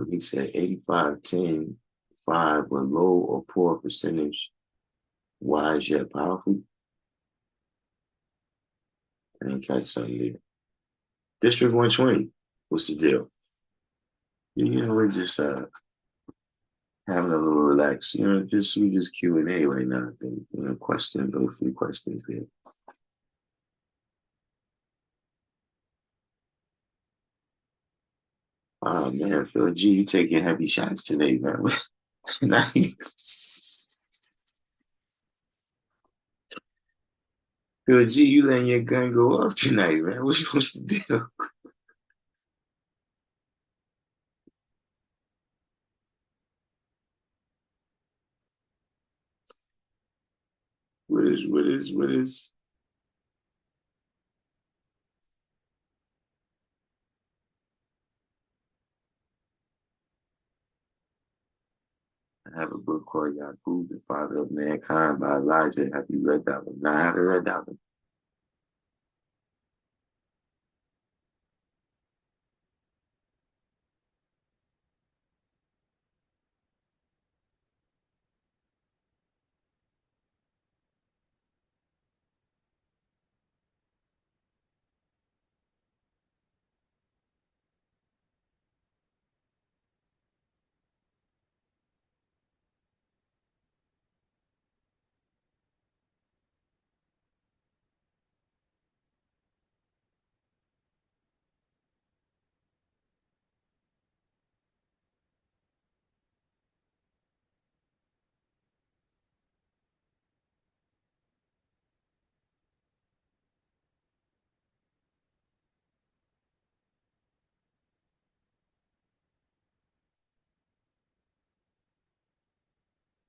He said 85, 10, 5 were low or poor percentage, wise yet powerful. I didn't catch something there. District 120, what's the deal? We're just having a little relax. We just Q&A right now. I think, questions, a few questions there. Oh man, Phil G, you taking heavy shots today, man. Phil G, you letting your gun go off tonight, man. What's the deal? What is? I have a book called Yakub, the Father of Mankind by Elijah. Have you read that one? No, I haven't read that one.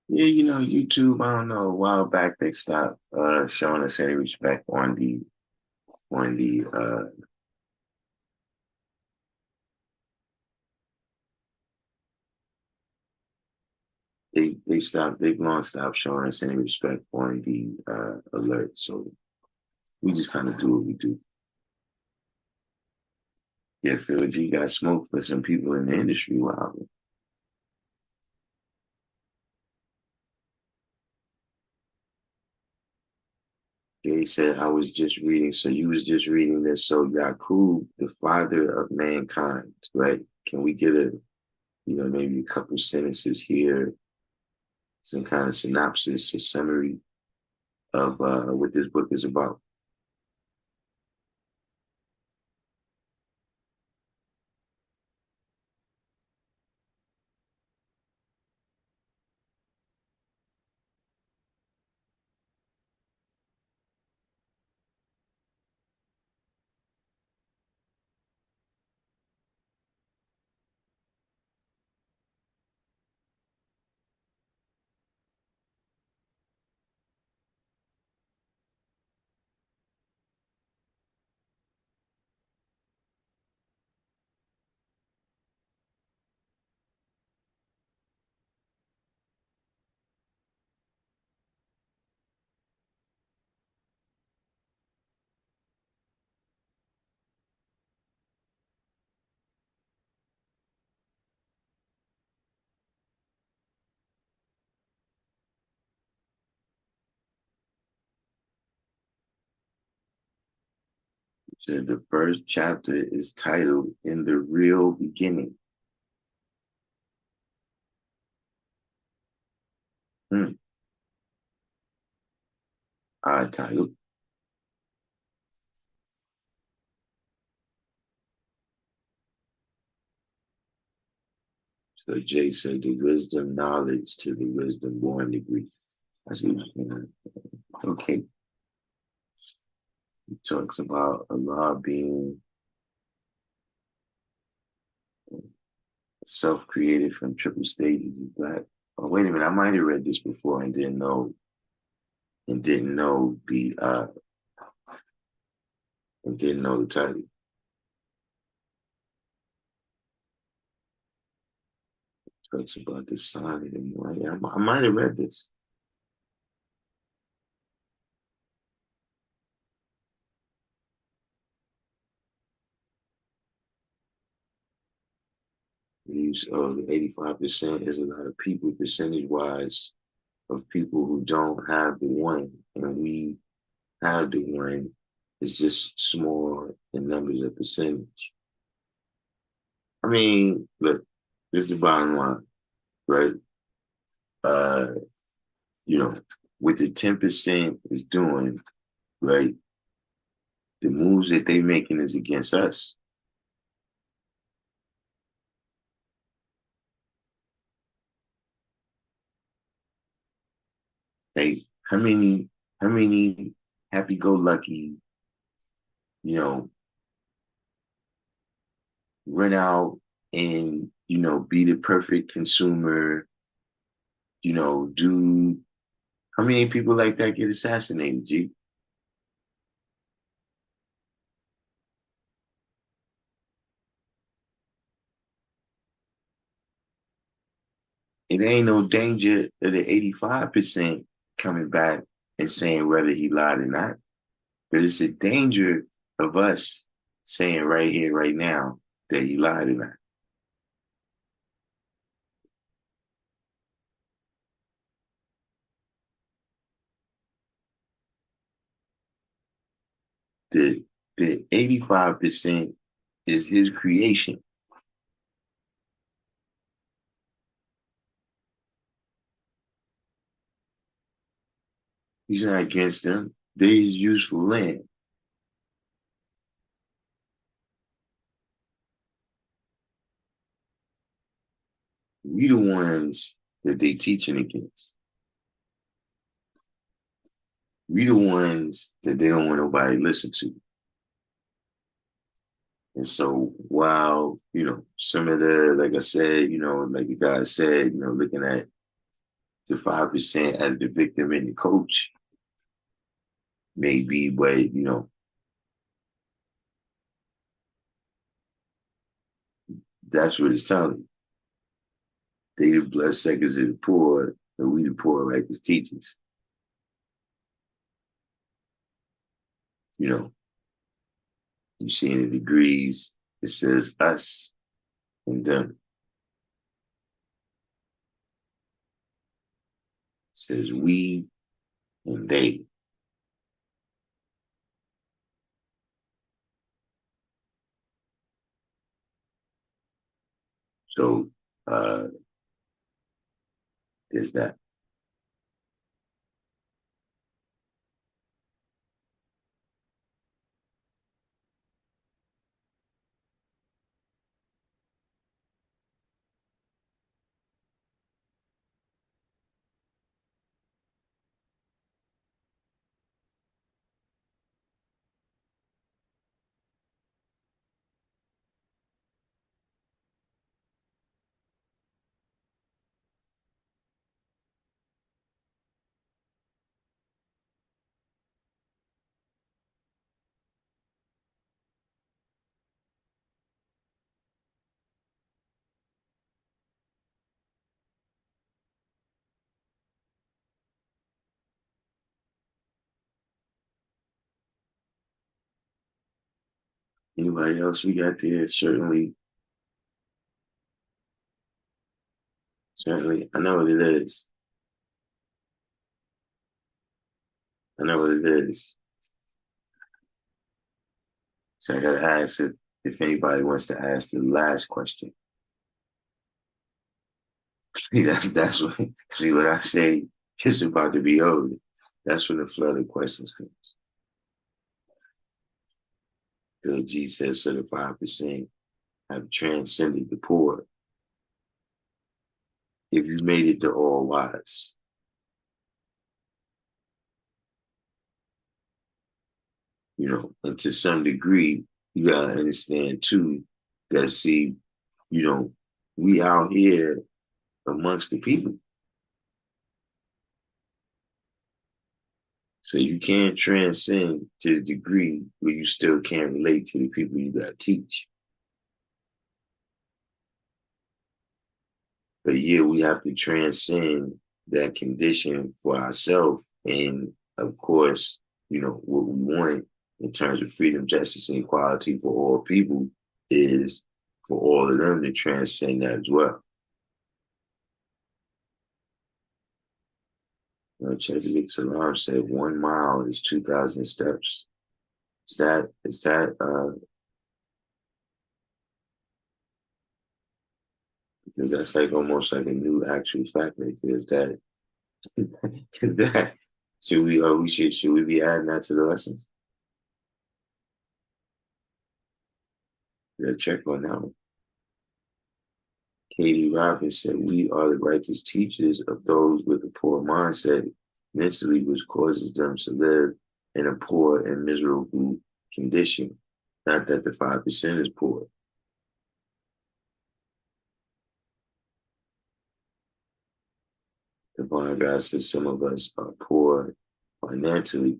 Yeah, YouTube, I don't know, a while back they stopped showing us any respect on the they've long stopped showing us any respect on the alert. So we just kind of do what we do. Yeah, Phil G got smoked for some people in the industry. Wow. They said I was just reading, so you was just reading this. So Yakub, the father of mankind, right? Can we get maybe a couple sentences here, some kind of synopsis, a summary of what this book is about? So the first chapter is titled "In the Real Beginning." Hmm. Odd title. So Jay said the wisdom knowledge to the wisdom born degree. I see. Okay. He talks about Allah being self-created from triple stages of black. Oh, wait a minute, I might have read this before and didn't know the title. Talks about the sun and the moon. Yeah, I might have read this. the 85% is a lot of people, percentage-wise, of people who don't have the one, and we have the one. It's just small in numbers of percentage. I mean, look, this is the bottom line, right? Uh, you know, what the 10% is doing, right? The moves that they making is against us. Like, how many happy-go-lucky, you know, run out and, be the perfect consumer, do how many people like that get assassinated, G? It ain't no danger of the 85% coming back and saying whether he lied or not. But it's a danger of us saying right here, right now, that he lied or not. The the 85% is his creation. He's not against them. They're his useful land. We the ones that they teaching against. We the ones that they don't want nobody to listen to. And so while, some of like I said, like you guys said, looking at the 5% as the victim and the coach, maybe, but that's what it's telling you. They the bloodsuckers of the poor, and we the poor righteous teachers. You know, you see in the degrees, it says us and them. It says we and they. So there's that. Anybody else we got there? Certainly. I know what it is. I know what it is. So I gotta ask if anybody wants to ask the last question. See, that's what see what I say it's about to be over. That's when the flood of questions comes. Bill G says so the 5% have transcended the poor. If you made it to all wise, and to some degree, you gotta understand too that you know, we out here amongst the people. So you can't transcend to the degree where you still can't relate to the people you gotta teach. But yeah, we have to transcend that condition for ourselves. And of course, what we want in terms of freedom, justice, and equality for all people is for all of them to transcend that as well. Chesapeake Salam said 1 mile is 2,000 steps. Is that because that's like almost like a new actual fact right there. Is that is that should we be adding that to the lessons? Yeah, check on that one. Katie Robbins said, "We are the righteous teachers of those with a poor mindset mentally, which causes them to live in a poor and miserable condition. Not that the 5% is poor." The Divine God says some of us are poor financially.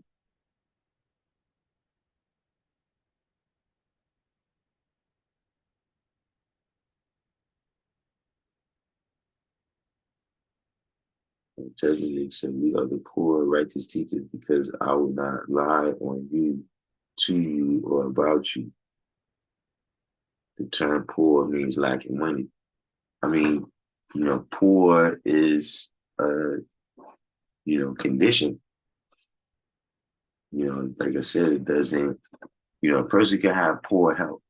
Judging said, "We are the poor righteous teachers because I will not lie on you, to you, or about you." The term poor means lacking money. I mean, poor is condition. Like I said, it doesn't, a person can have poor health.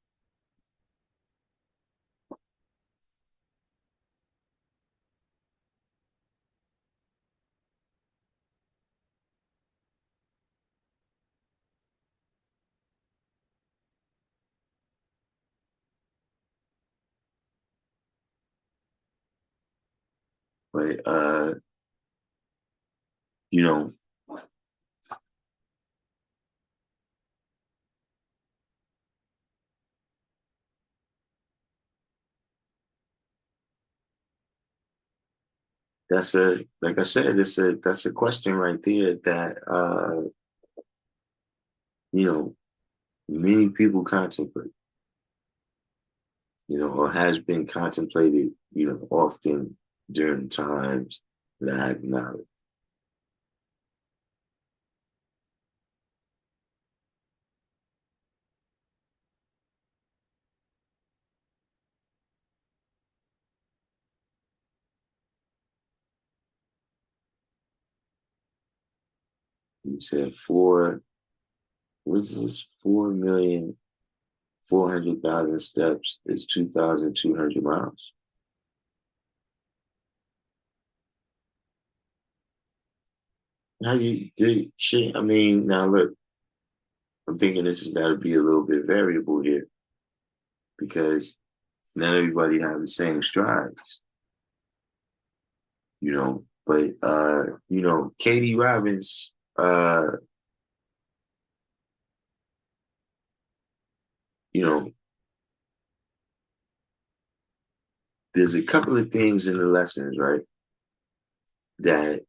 But you know, that's a like I said, that's a question right there that you know, many people contemplate, or has been contemplated, often during times that I acknowledge. You said which is 4,400,000 steps is 2,200 miles. How you do shit? I mean, now look, I'm thinking this has got to be a little bit variable here because not everybody have the same strides, But Katie Robbins, you know, there's a couple of things in the lessons, right? That,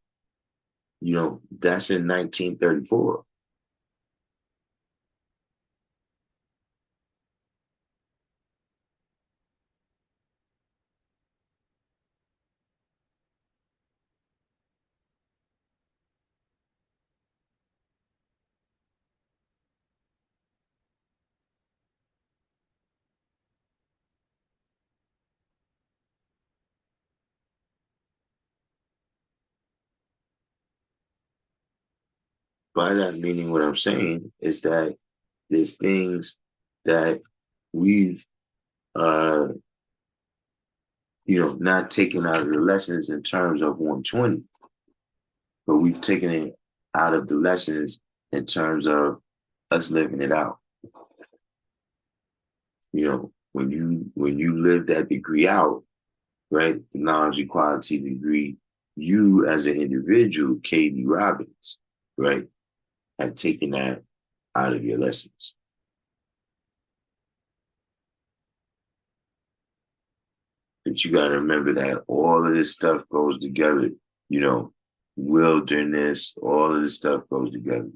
that's in 1934. By that meaning, what I'm saying is that there's things that we've, uh, not taken out of the lessons in terms of 120, but we've taken it out of the lessons in terms of us living it out. When you live that degree out, right, the knowledge equality degree, you as an individual, Katie Robbins, right, have taken that out of your lessons. But you got to remember that all of this stuff goes together, you know, wilderness, all of this stuff goes together.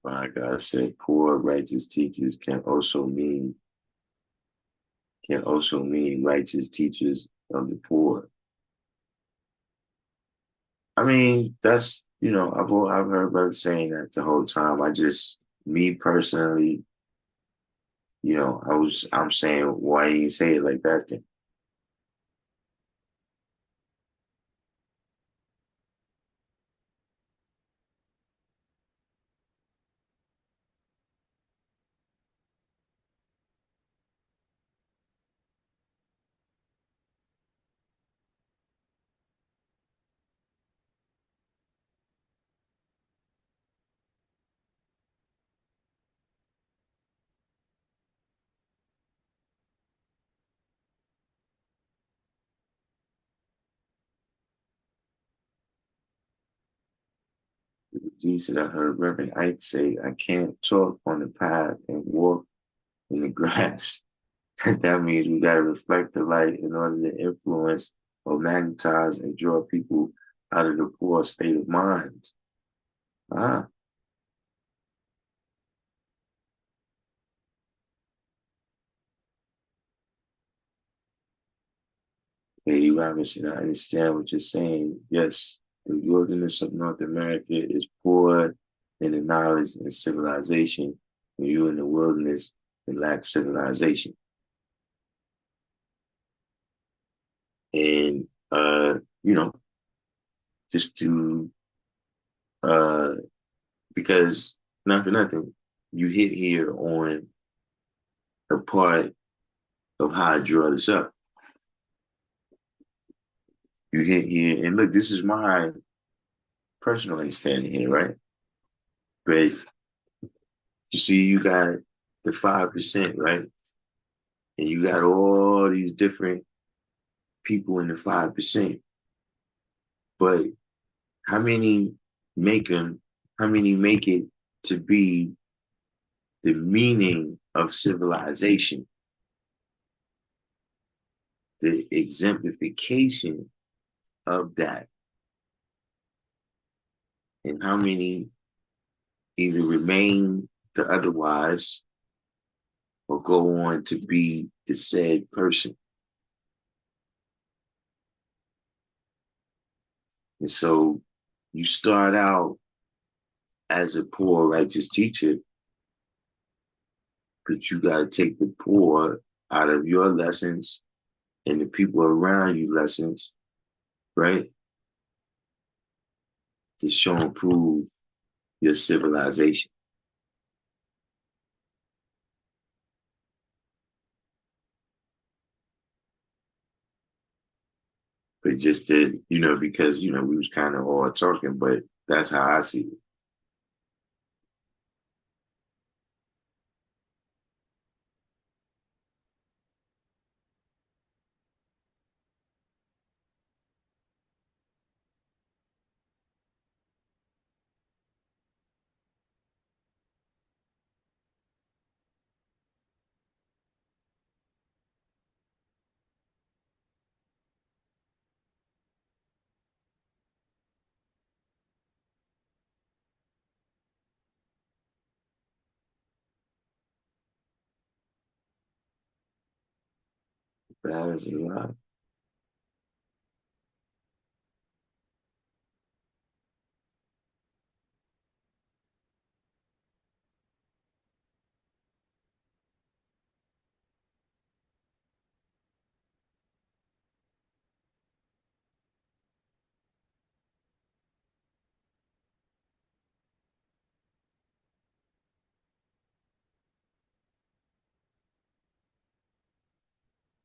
My God said, poor righteous teachers can also mean can also mean righteous teachers of the poor. I mean, that's I've heard brothers saying that the whole time. Me personally, I'm saying why you say it like that then? Jesus, I heard Reverend Ike say, I can't talk on the path and walk in the grass. That means we got to reflect the light in order to influence or magnetize and draw people out of the poor state of mind. Ah, Lady Robinson, I understand what you're saying. Yes, the wilderness of North America is poor in the knowledge and civilization. When you're in the wilderness, it lacks civilization. And, you know, just to, uh, because not for nothing, you hit here on a part of how I draw this up. You hit here, and look, this is my personal understanding here, right? But you see, you got the 5%, right? And you got all these different people in the 5%. But how many make them, how many make it to be the meaning of civilization, the exemplification of that? And how many either remain the otherwise or go on to be the said person? And so you start out as a poor righteous teacher, but you got to take the poor out of your lessons and the people around you lessons, right? To show and prove your civilization. But just to, because, we was kind of all talking, but that's how I see it. That is a lot.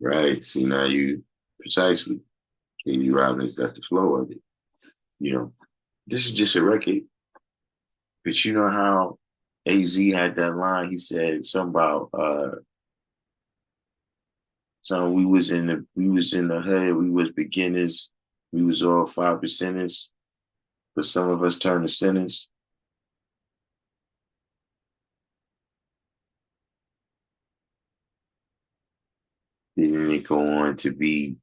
Right. See, now precisely, Katie Robbins, that's the flow of it. You know, this is just a record, but you know how AZ had that line, he said something about, so we was in the hood, we was beginners, we was all 5%ers, but some of us turned to sinners. Then it go on to be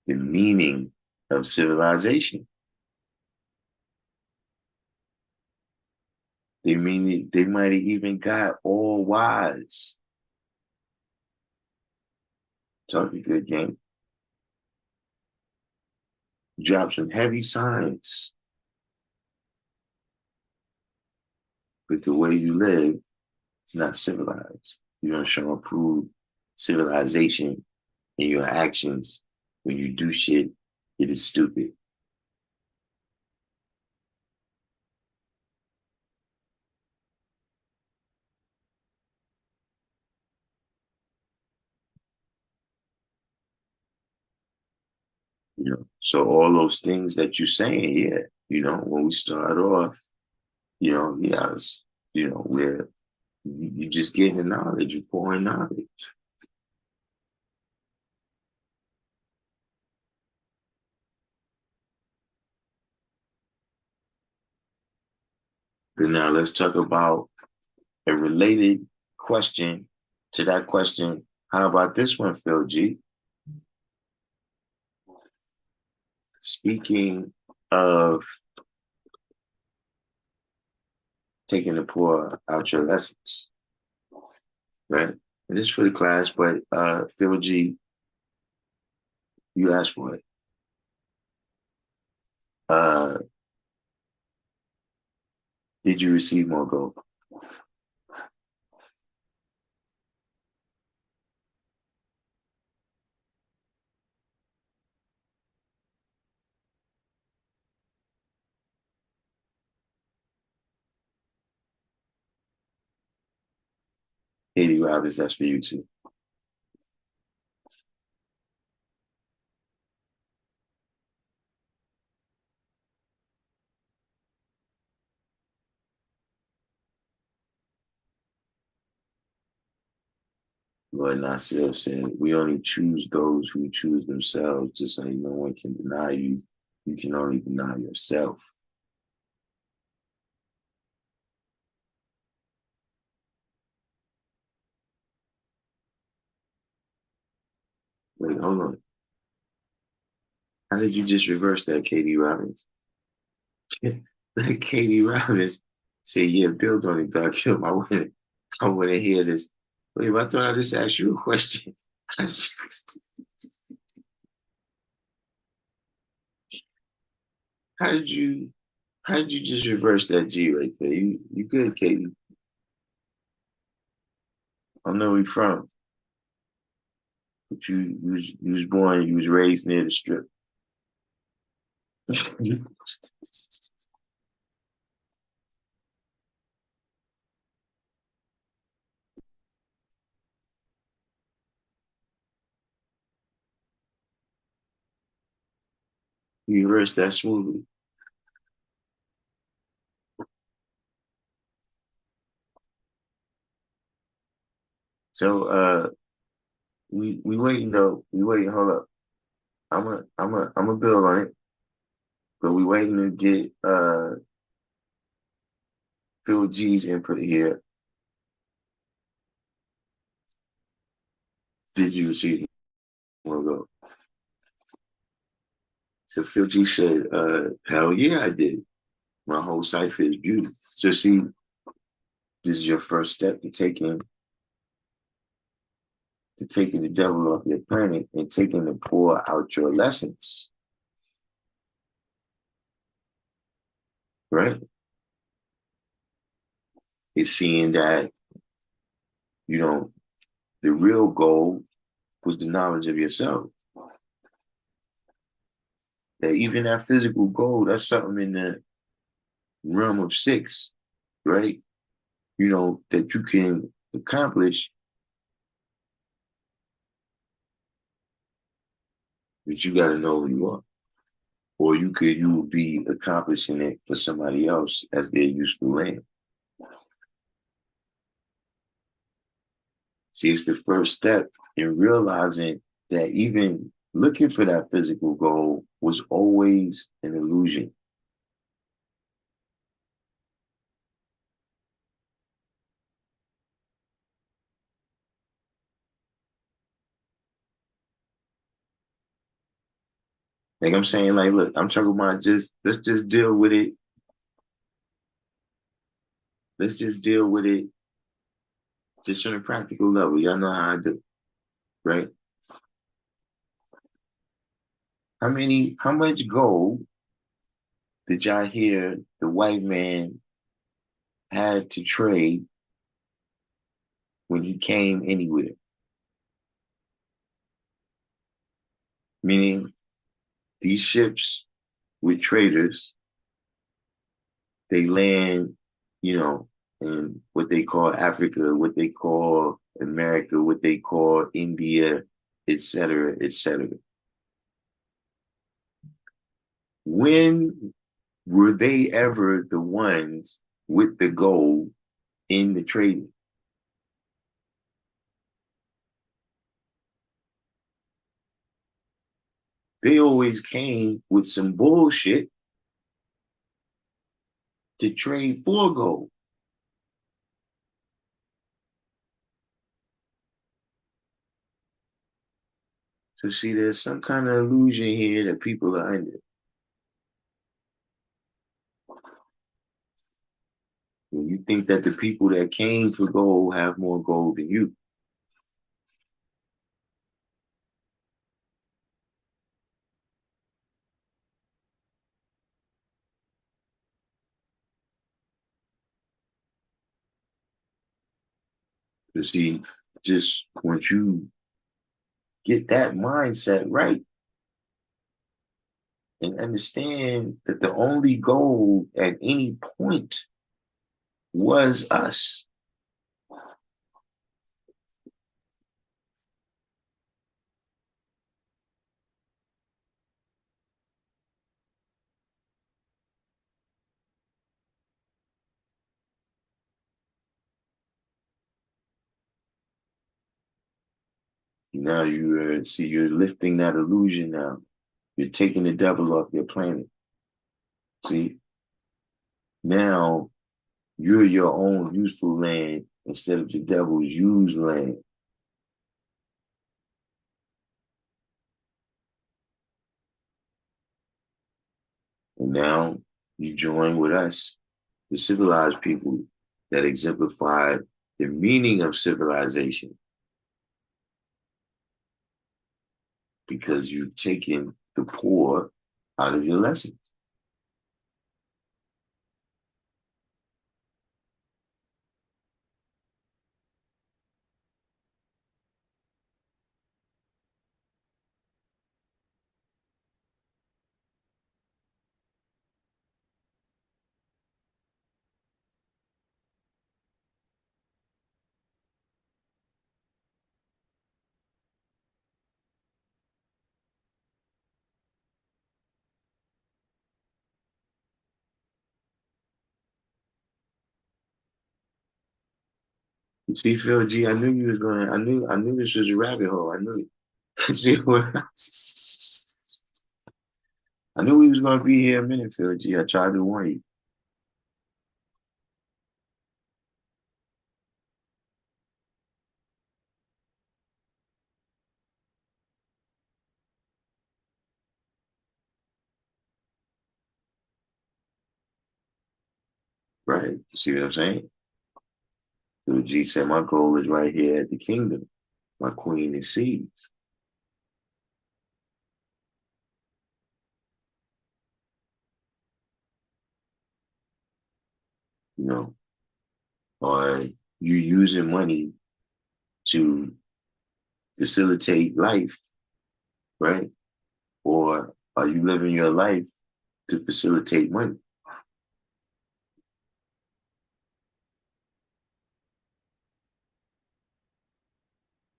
the meaning of civilization. They might have even got all wise Talk a good game. Drop some heavy signs. But the way you live, it's not civilized. You don't show and prove civilization in your actions. When you do shit, it is stupid. So all those things that you're saying, yeah, when we start off, yeah, where you just getting the knowledge, you pouring knowledge. Then now let's talk about a related question to that question. How about this one, Phil G? Speaking of taking the poor out your lessons, right? And this is for the class, but Phil G, you asked for it. Uh, did you receive more gold? Katie Robbins, that's for you too. Lord Nasir said, we only choose those who choose themselves, just like no one can deny you. You can only deny yourself. Wait, hold on. How did you just reverse that, Katie Robbins? Katie Robbins said, yeah, build on it, Doc. I want to hear this. Wait, I thought I just asked you a question. How did you how did you just reverse that G right there? You good, Katie. I know where you from. But you was born, you was raised near the strip. You reversed that smoothly. So we waiting though. We waiting, hold up. I'm a build on it, but we waiting to get Phil G's input here. Did you receive one go? So Phil G said, hell yeah, I did. My whole cipher is beautiful. So see, this is your first step to taking the devil off your planet and taking the poor out your lessons. Right? It's seeing that, you know, the real goal was the knowledge of yourself. That even that physical goal, that's something in the realm of six, right? That you can accomplish, but you got to know who you are. Or you will be accomplishing it for somebody else as their useful land. See, it's the first step in realizing that even looking for that physical goal was always an illusion. Like I'm saying, like, look, I'm talking about let's just deal with it. Let's just deal with it just on a practical level. Y'all know how I do, right? how much gold did y'all hear the white man had to trade when he came anywhere? Meaning these ships with traders, they land, you know, in what they call Africa, what they call America, what they call India, etc., etc. When were they ever the ones with the gold in the trading? They always came with some bullshit to trade for gold. So see, there's some kind of illusion here that people are under. When you think that the people that came for gold have more gold than you. You see, just once you get that mindset right and understand that the only goal at any point was us. Now you see you're lifting that illusion now. You're taking the devil off your planet. See, now you're your own useful land instead of the devil's used land. And now you join with us, the civilized people that exemplify the meaning of civilization because you've taken the poor out of your lessons. You see, Phil G, I knew you was gonna, I knew this was a rabbit hole. I knew it. See what I knew we was gonna be here a minute, Phil G. I tried to warn you. Right. You see what I'm saying? Phil G said my goal is right here at the kingdom. My queen is seeds, you know, or you using money to facilitate life, right? Or are you living your life to facilitate money?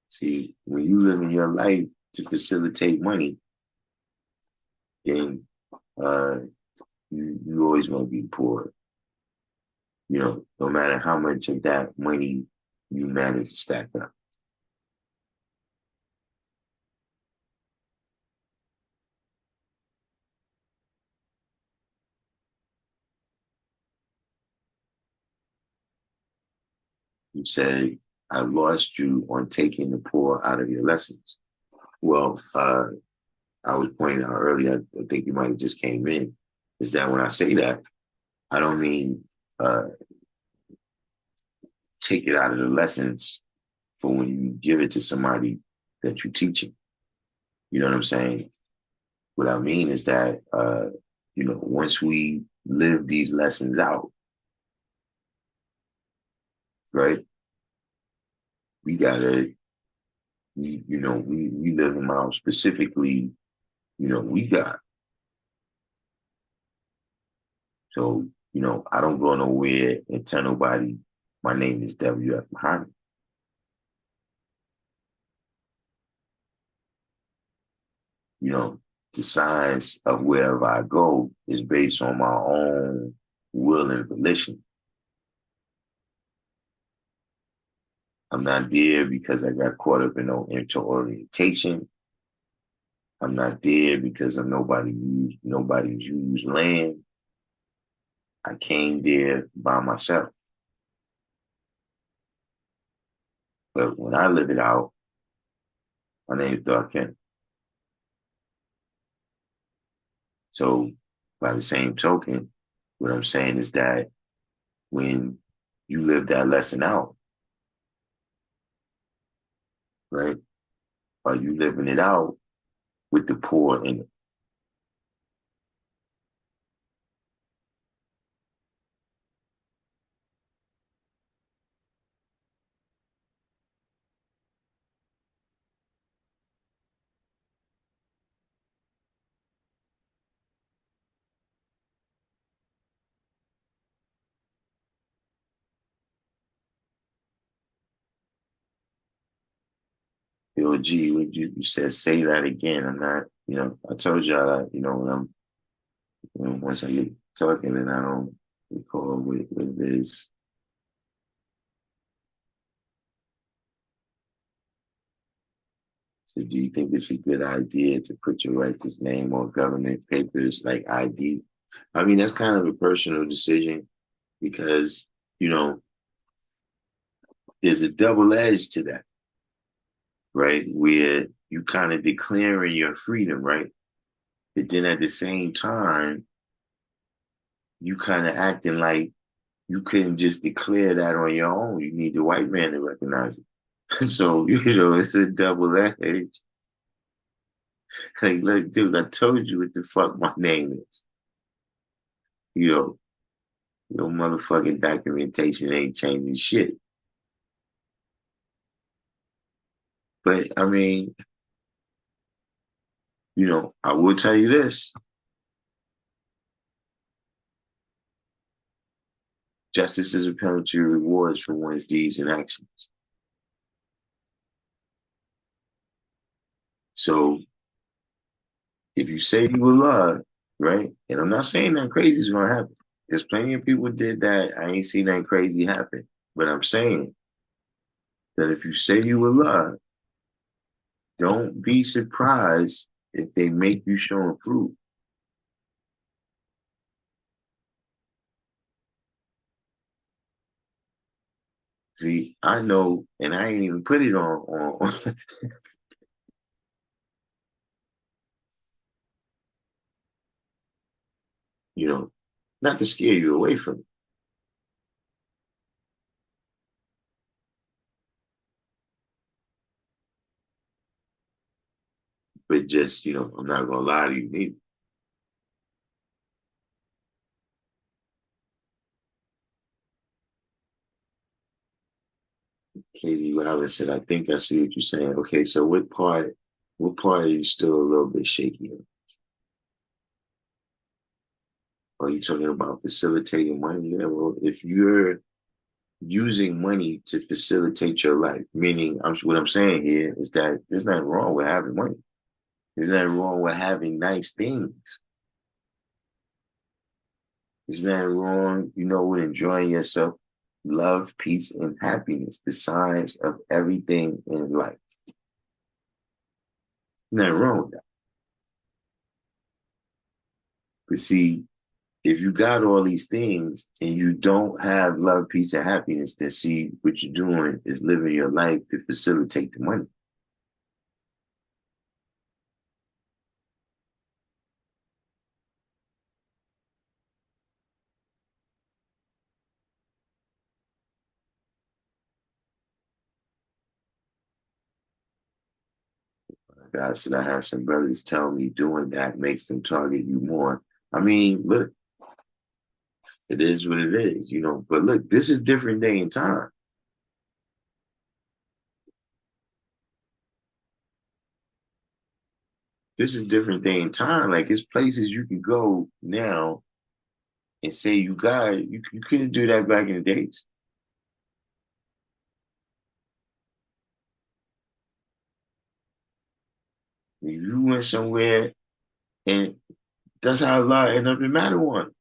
See, when you live in your life to facilitate money, then uh, you always going to be poor. You know, no matter how much of that money you manage to stack up. You say, I lost you on taking the poor out of your lessons. Well, I was pointing out earlier, I think you might have just came in, is that when I say that, I don't mean uh, take it out of the lessons for when you give it to somebody that you're teaching. You know what I'm saying? What I mean is that, once we live these lessons out, right, we gotta, we live them out specifically, we got. So, I don't go nowhere and tell nobody my name is W.F. Muhammad. You know, the signs of wherever I go is based on my own will and volition. I'm not there because I got caught up in no interorientation. I'm not there because of nobody's used land. I came there by myself. But when I live it out, my name is Darkim. So by the same token, what I'm saying is that when you live that lesson out, right? Are you living it out with the poor in it? Yo, G, what you said, say that again. I'm not, I told y'all that, when once I get talking and I don't recall what it is. So do you think it's a good idea to put your writer's name on government papers like ID? I mean, that's kind of a personal decision because, you know, there's a double edge to that, right? Where you kind of declaring your freedom, right? But then at the same time, you kind of acting like you couldn't just declare that on your own. You need the white man to recognize it. So, it's a double edge. Like, look, dude, I told you what the fuck my name is. You know, your motherfucking documentation ain't changing shit. But I mean, I will tell you this. Justice is a penalty of rewards for one's deeds and actions. So if you say you will love, right? And I'm not saying that crazy is gonna happen. There's plenty of people did that. I ain't seen that crazy happen. But I'm saying that if you say you will love, don't be surprised if they make you show them fruit. See, I know, and I ain't even put it on you know, not to scare you away from it, but just, I'm not gonna lie to you neither. Katie Wilder said, I think I see what you're saying. Okay, so what part are you still a little bit shaky on? Are you talking about facilitating money? Yeah, well, if you're using money to facilitate your life, meaning what I'm saying here is that there's nothing wrong with having money. There's nothing wrong with having nice things. There's nothing wrong, with enjoying yourself. Love, peace, and happiness, the signs of everything in life. Nothing wrong with that. But see, if you got all these things and you don't have love, peace, and happiness, then see what you're doing is living your life to facilitate the money. God said I had some brothers tell me doing that makes them target you more. I mean, look, it is what it is, you know. But look, this is different day and time. This is different day and time. Like it's places you can go now and say you got it. You couldn't do that back in the days. You went somewhere and that's how a lot ended up in Matterhorn.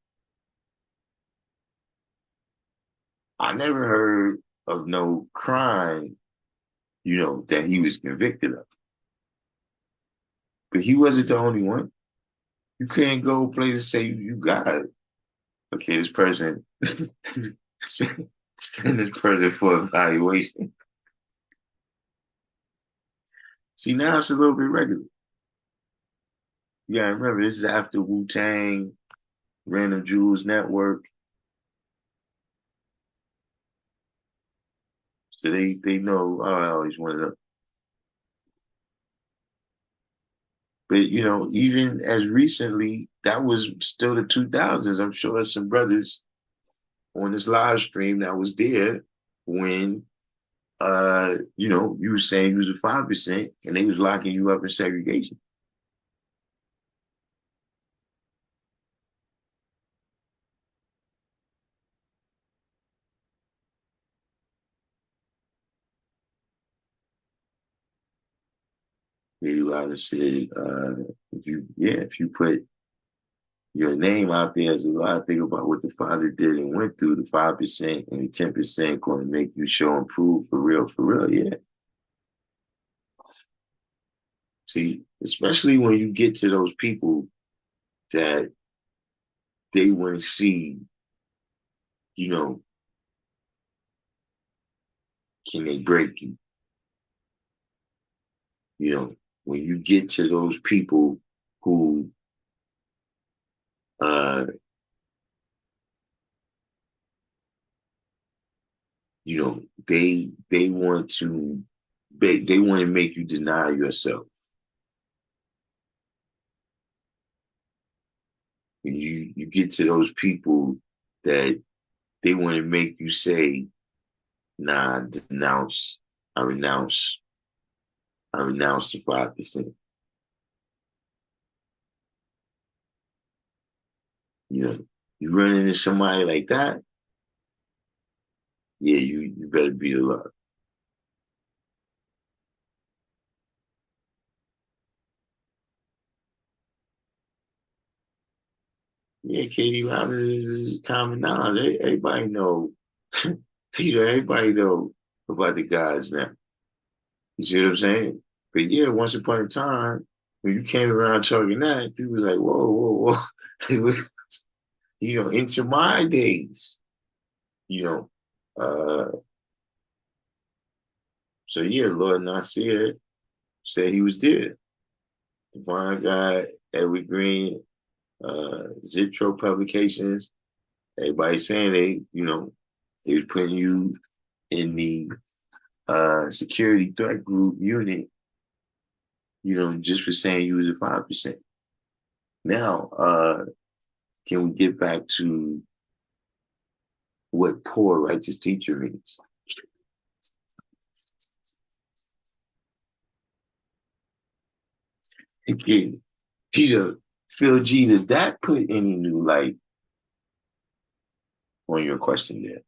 I never heard of no crime, you know, that he was convicted of. But he wasn't the only one. You can't go places and say you got it. Okay, this person send this person for evaluation. See, now it's a little bit regular. You gotta remember, this is after Wu Tang, Random Jewels Network. So they know, oh, I always wanted to. But you know, even as recently, that was still the 2000s. I'm sure some brothers on this live stream that was there when you know, you were saying you was a 5% and they was locking you up in segregation. They rather said, if you put your name out there as a lot of think about what the father did and went through, the 5% and the 10% going to make you show and prove for real, for real. Yeah. See, especially when you get to those people that they want to see, you know, can they break you? You know, when you get to those people who, uh, you know, they want to, they want to make you deny yourself. When you get to those people that they want to make you say, nah, denounce, I renounce, I renounce the 5%. You know, you run into somebody like that, yeah, you better be alert. Yeah, Katie Robbins is common knowledge. Everybody know, you know, everybody know about the guys now. You see what I'm saying? But yeah, once upon a time, when you came around talking that, people was like, whoa, whoa, whoa. It was, you know, into my days, you know. So yeah, Lord Nasir said he was there. Divine God, Edward Green, Zitro Publications, everybody saying they, you know, they was putting you in the security threat group unit, you know, just for saying you was a 5%. Now, can we get back to what poor righteous teacher means? Again, Peter, Phil G, does that put any new light on your question there?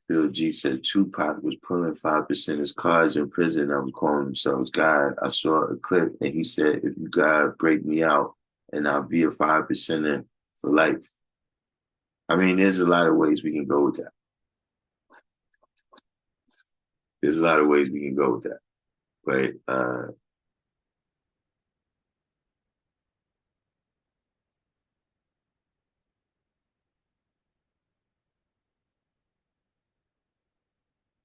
Phil G said Tupac was pulling 5% of cars in prison that was calling themselves God. I saw a clip and he said, if you God break me out and I'll be a 5%er for life. I mean, there's a lot of ways we can go with that. There's a lot of ways we can go with that. But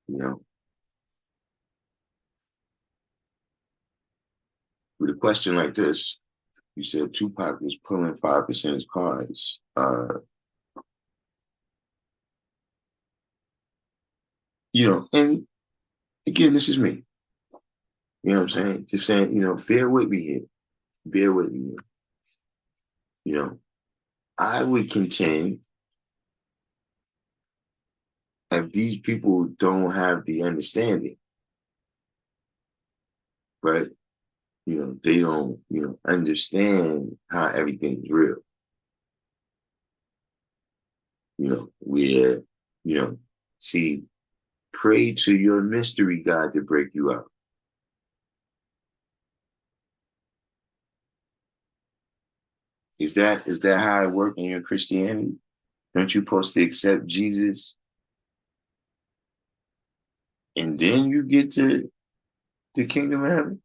you know, with a question like this, You said Tupac was pulling 5% cards. And again, this is me. You know what I'm saying? Just saying, bear with me here. Bear with me here. You know, I would contend if these people don't have the understanding, right? They don't, understand how everything's real. Where, you know, see, pray to your mystery God to break you out. Is that how it works in your Christianity? Don't you supposed to accept Jesus and then you get to the kingdom of heaven?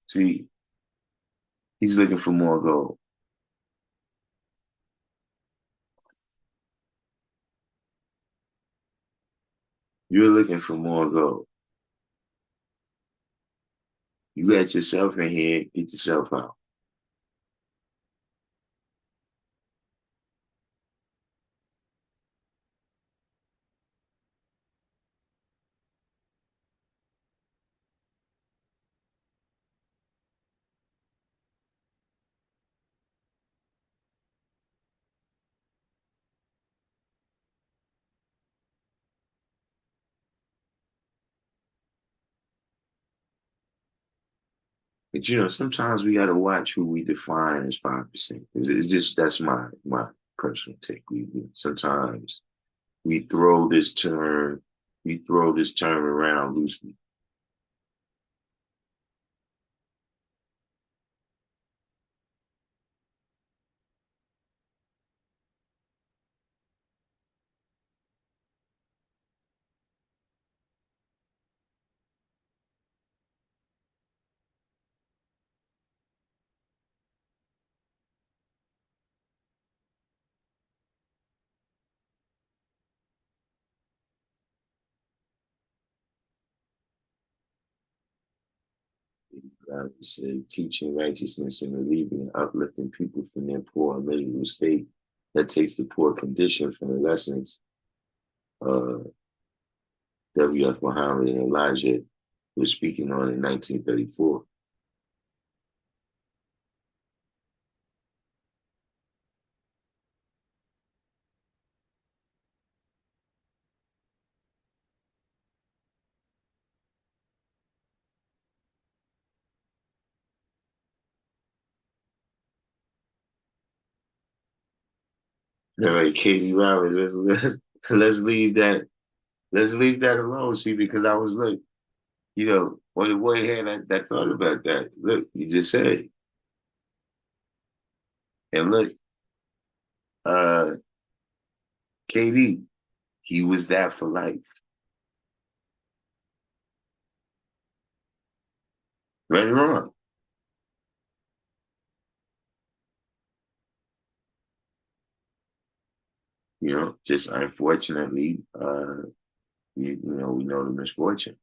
See, he's looking for more gold. You're looking for more gold. You got yourself in here, get yourself out. But sometimes we gotta watch who we define as 5%. It's just that's my personal take. Sometimes we throw this term around loosely. God said, teaching righteousness and relieving and uplifting people from their poor and miserable state. That takes the poor condition from the lessons uh, W.F. Muhammad and Elijah was speaking on in 1934. All right, Katie Roberts, let's leave that. Let's leave that alone. See, because I was like, on the one hand, I thought about that. Look, you just said, and look, uh, KD, he was that for life. Right or wrong, just unfortunately, we know the misfortune.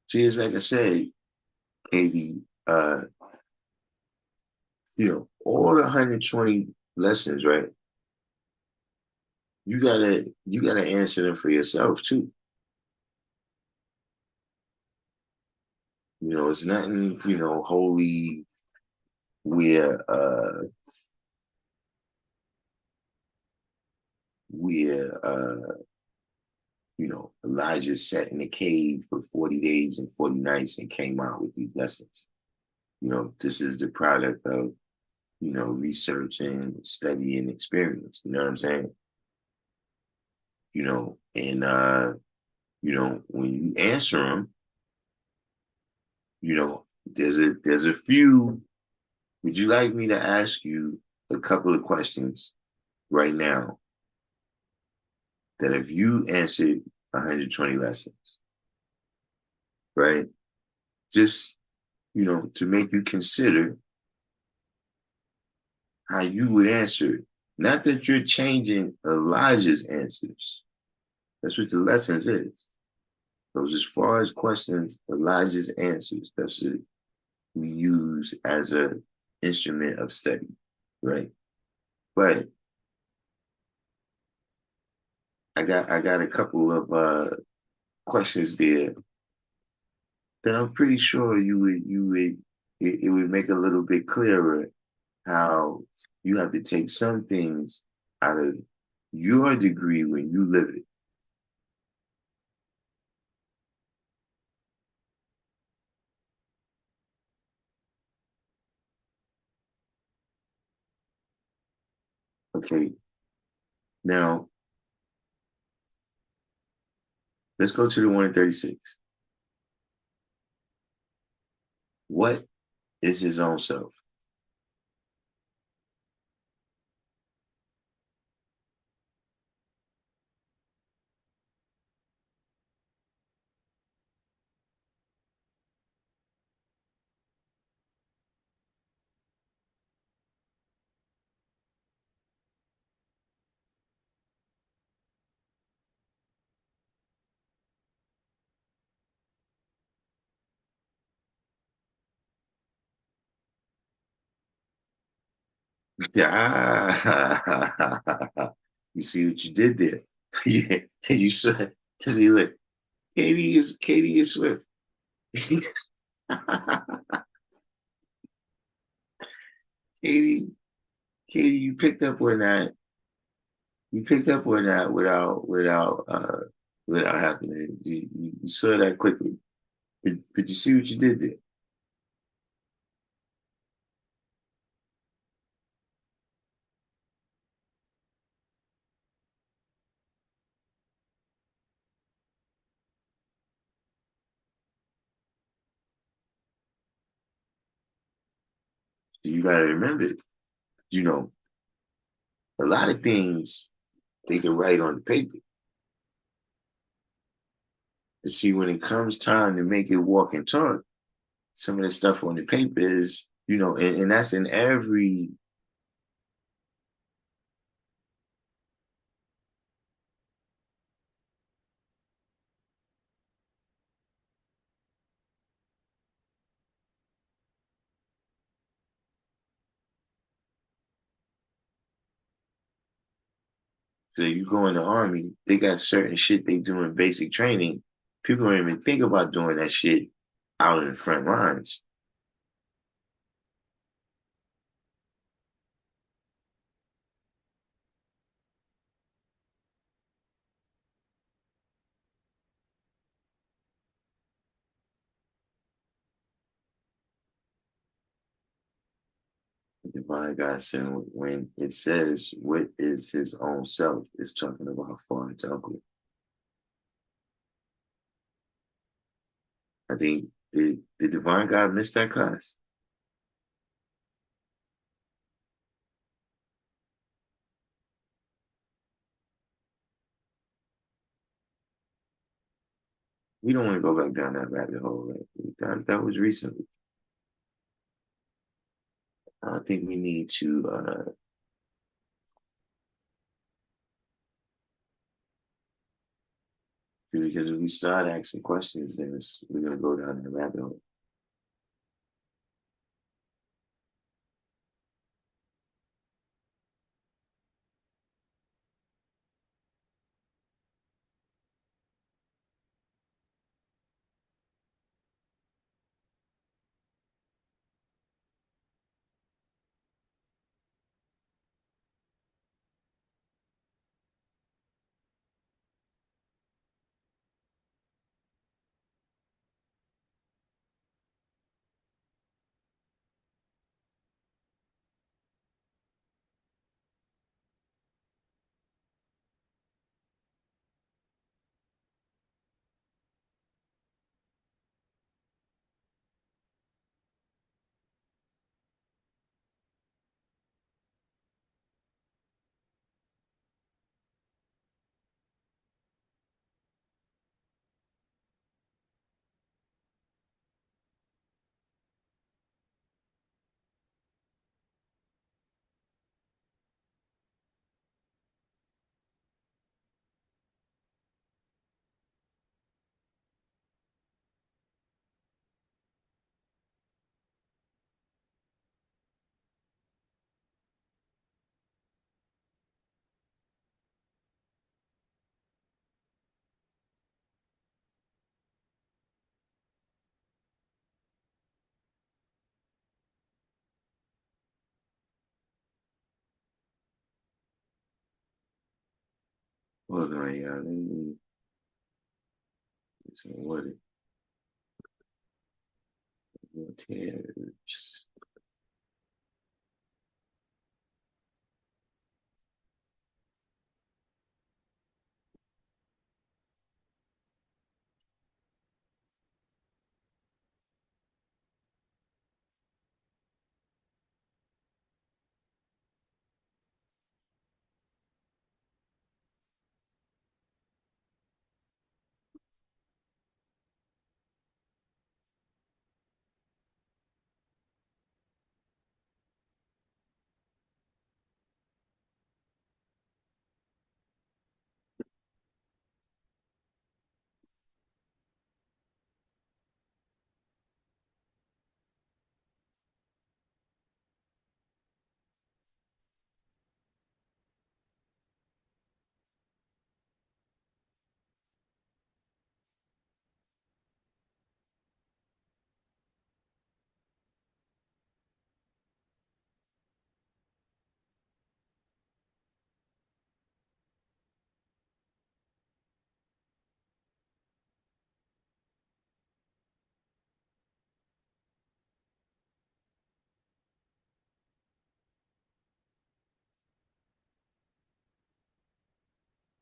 See, it's like I said, KD, all the 120 lessons, right? You gotta answer them for yourself too. It's nothing, holy where Elijah sat in a cave for 40 days and 40 nights and came out with these lessons. This is the product of, research and study and experience. You know what I'm saying? And when you answer them, there's a few. Would you like me to ask you a couple of questions right now that if you answered 120 lessons, right? Just, to make you consider how you would answer it. Not that you're changing Elijah's answers. That's what the lessons is. Those as far as questions, Elijah's answers. That's what we use as an instrument of study, right? But I got a couple of questions there that I'm pretty sure it would make a little bit clearer how you have to take some things out of your degree when you live it. Okay, now let's go to the 1 in 36. What is his own self? Yeah. You see what you did there. Yeah, you said, see, look, Katie is Swift. Katie, Katie, you picked up on that. You picked up on that without happening. You saw that quickly. But you see what you did there. So you gotta remember, you know, a lot of things they can write on the paper. But see, when it comes time to make it walk and talk, some of the stuff on the paper is, and that's in every. So you go in the army, they got certain shit they do in basic training. People don't even think about doing that shit out in the front lines. The divine God said when it says what is his own self, it's talking about father to uncle. I think the divine God missed that class. We don't want to go back down that rabbit hole. Right? That was recently. I think we need to because if we start asking questions, then we're gonna go down that rabbit hole. Hold on, y'all. Let me get some water. Tears.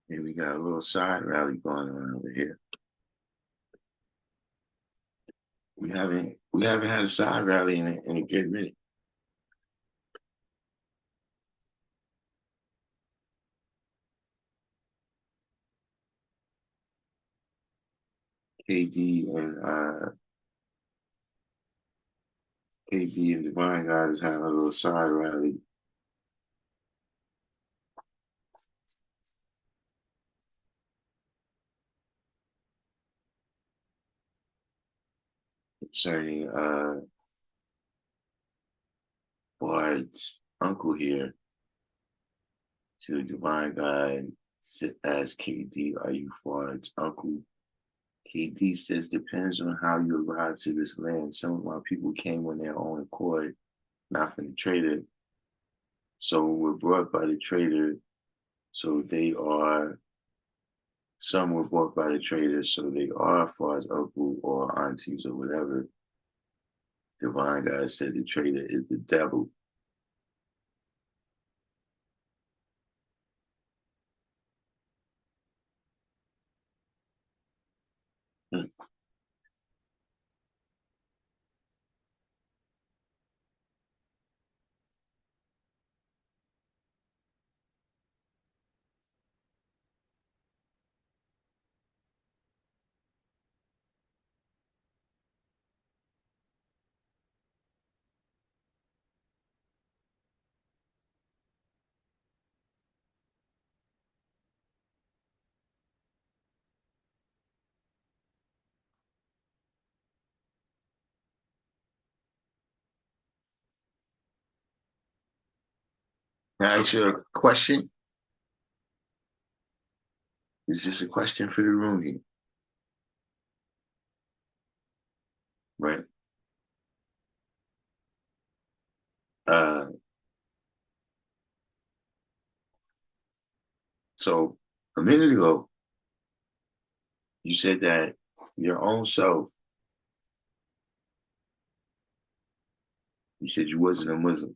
And we got a little side rally going on over here. We haven't had a side rally in a good minute. KD and KD and Divine God is having a little side rally. Concerning Bard's uncle here. To Divine God asked KD, "Are you Fard's uncle?" KD says, "Depends on how you arrived to this land. Some of my people came on their own accord, not from the trader. So were brought by the trader. So they are, some were bought by the trader. So they are Fard's uncle or aunties or whatever." Divine God said the trader is the devil. Hmm. Can I ask you a question? It's just a question for the room here, right? Uh, so a minute ago, you said that your own self, you said you wasn't a Muslim,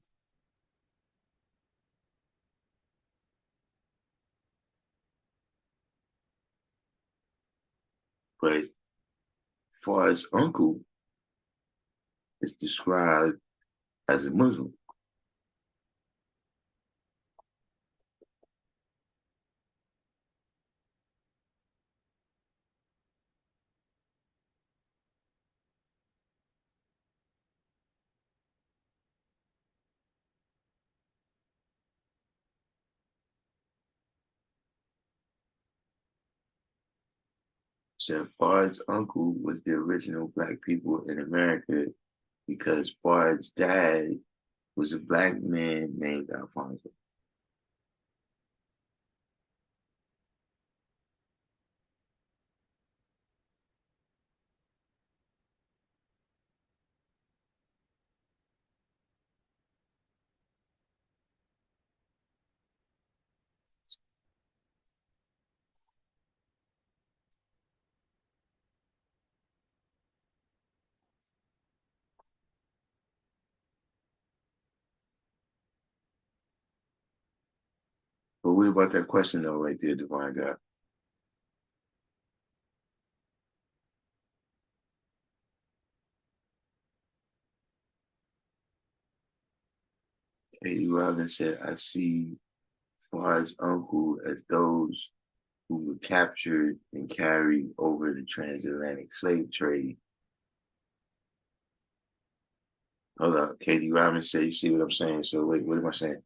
but far as uncle is described as a Muslim. Said Fard's uncle was the original black people in America because Fard's dad was a black man named Alfonso. But what about that question though, right there, Divine God? Eddie Robin said, I see Fard's uncle as those who were captured and carried over the transatlantic slave trade. Hold on, Katie Robin said, you see what I'm saying? So wait, what am I saying?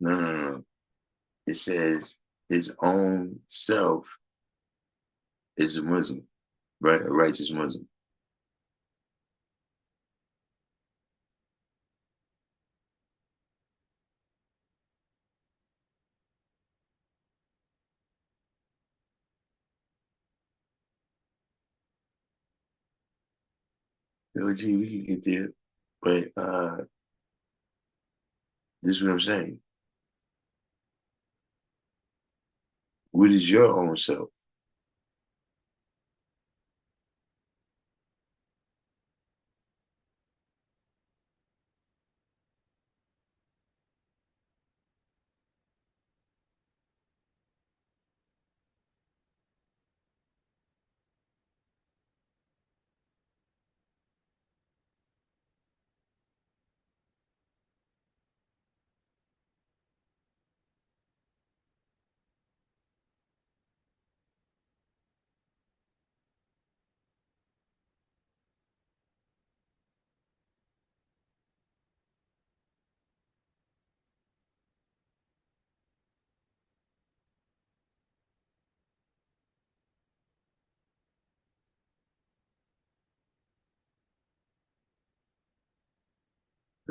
No, no, no, no. It says his own self is a Muslim, right? A righteous Muslim. Oh, gee, we can get there. But this is what I'm saying. What is your own self?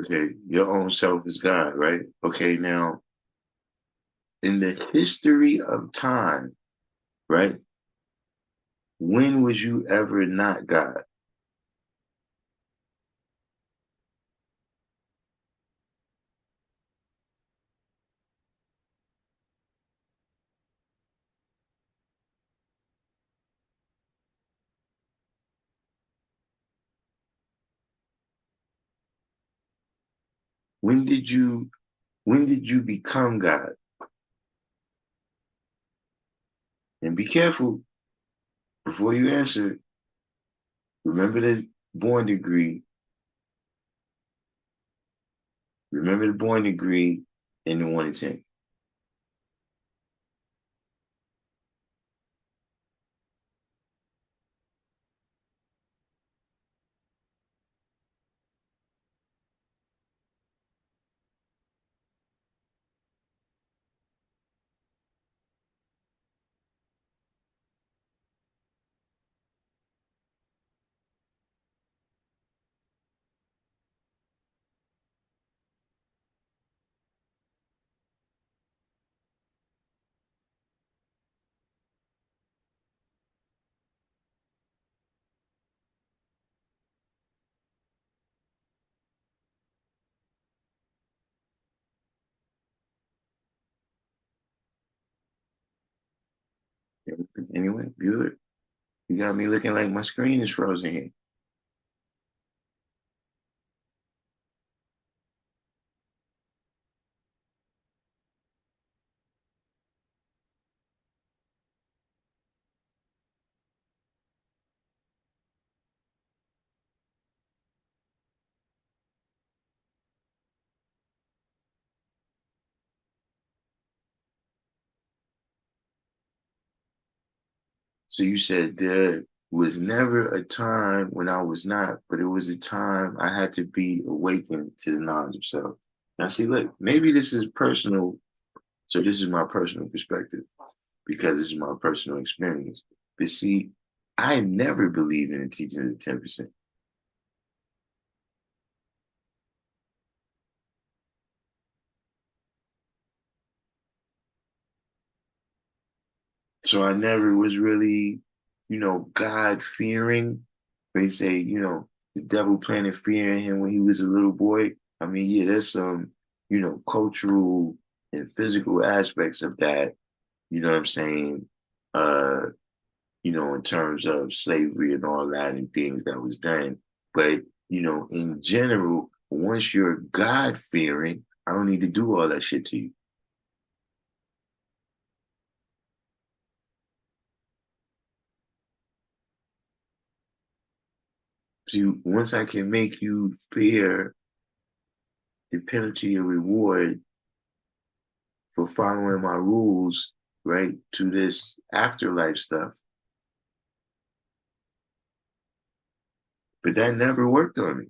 Okay, your own self is God, right? Okay, now in the history of time, right? When was you ever not God? When did you when did you become God? And be careful before you answer. Remember the born degree. Remember the born degree in the 1 in 10. Anyway, good. You got me looking like my screen is frozen here. So you said there was never a time when I was not, but it was a time I had to be awakened to the knowledge of self. Now, see, look, maybe this is personal. So this is my personal perspective because this is my personal experience. But see, I never believed in the teaching of the 10%. So I never was really, God fearing. They say, the devil planted fear in him when he was a little boy. I mean, yeah, there's some, cultural and physical aspects of that, you know what I'm saying? Uh, in terms of slavery and all that and things that was done. But, in general, once you're God fearing, I don't need to do all that shit to you. See, once I can make you fear the penalty and reward for following my rules, right, to this afterlife stuff. But that never worked on me.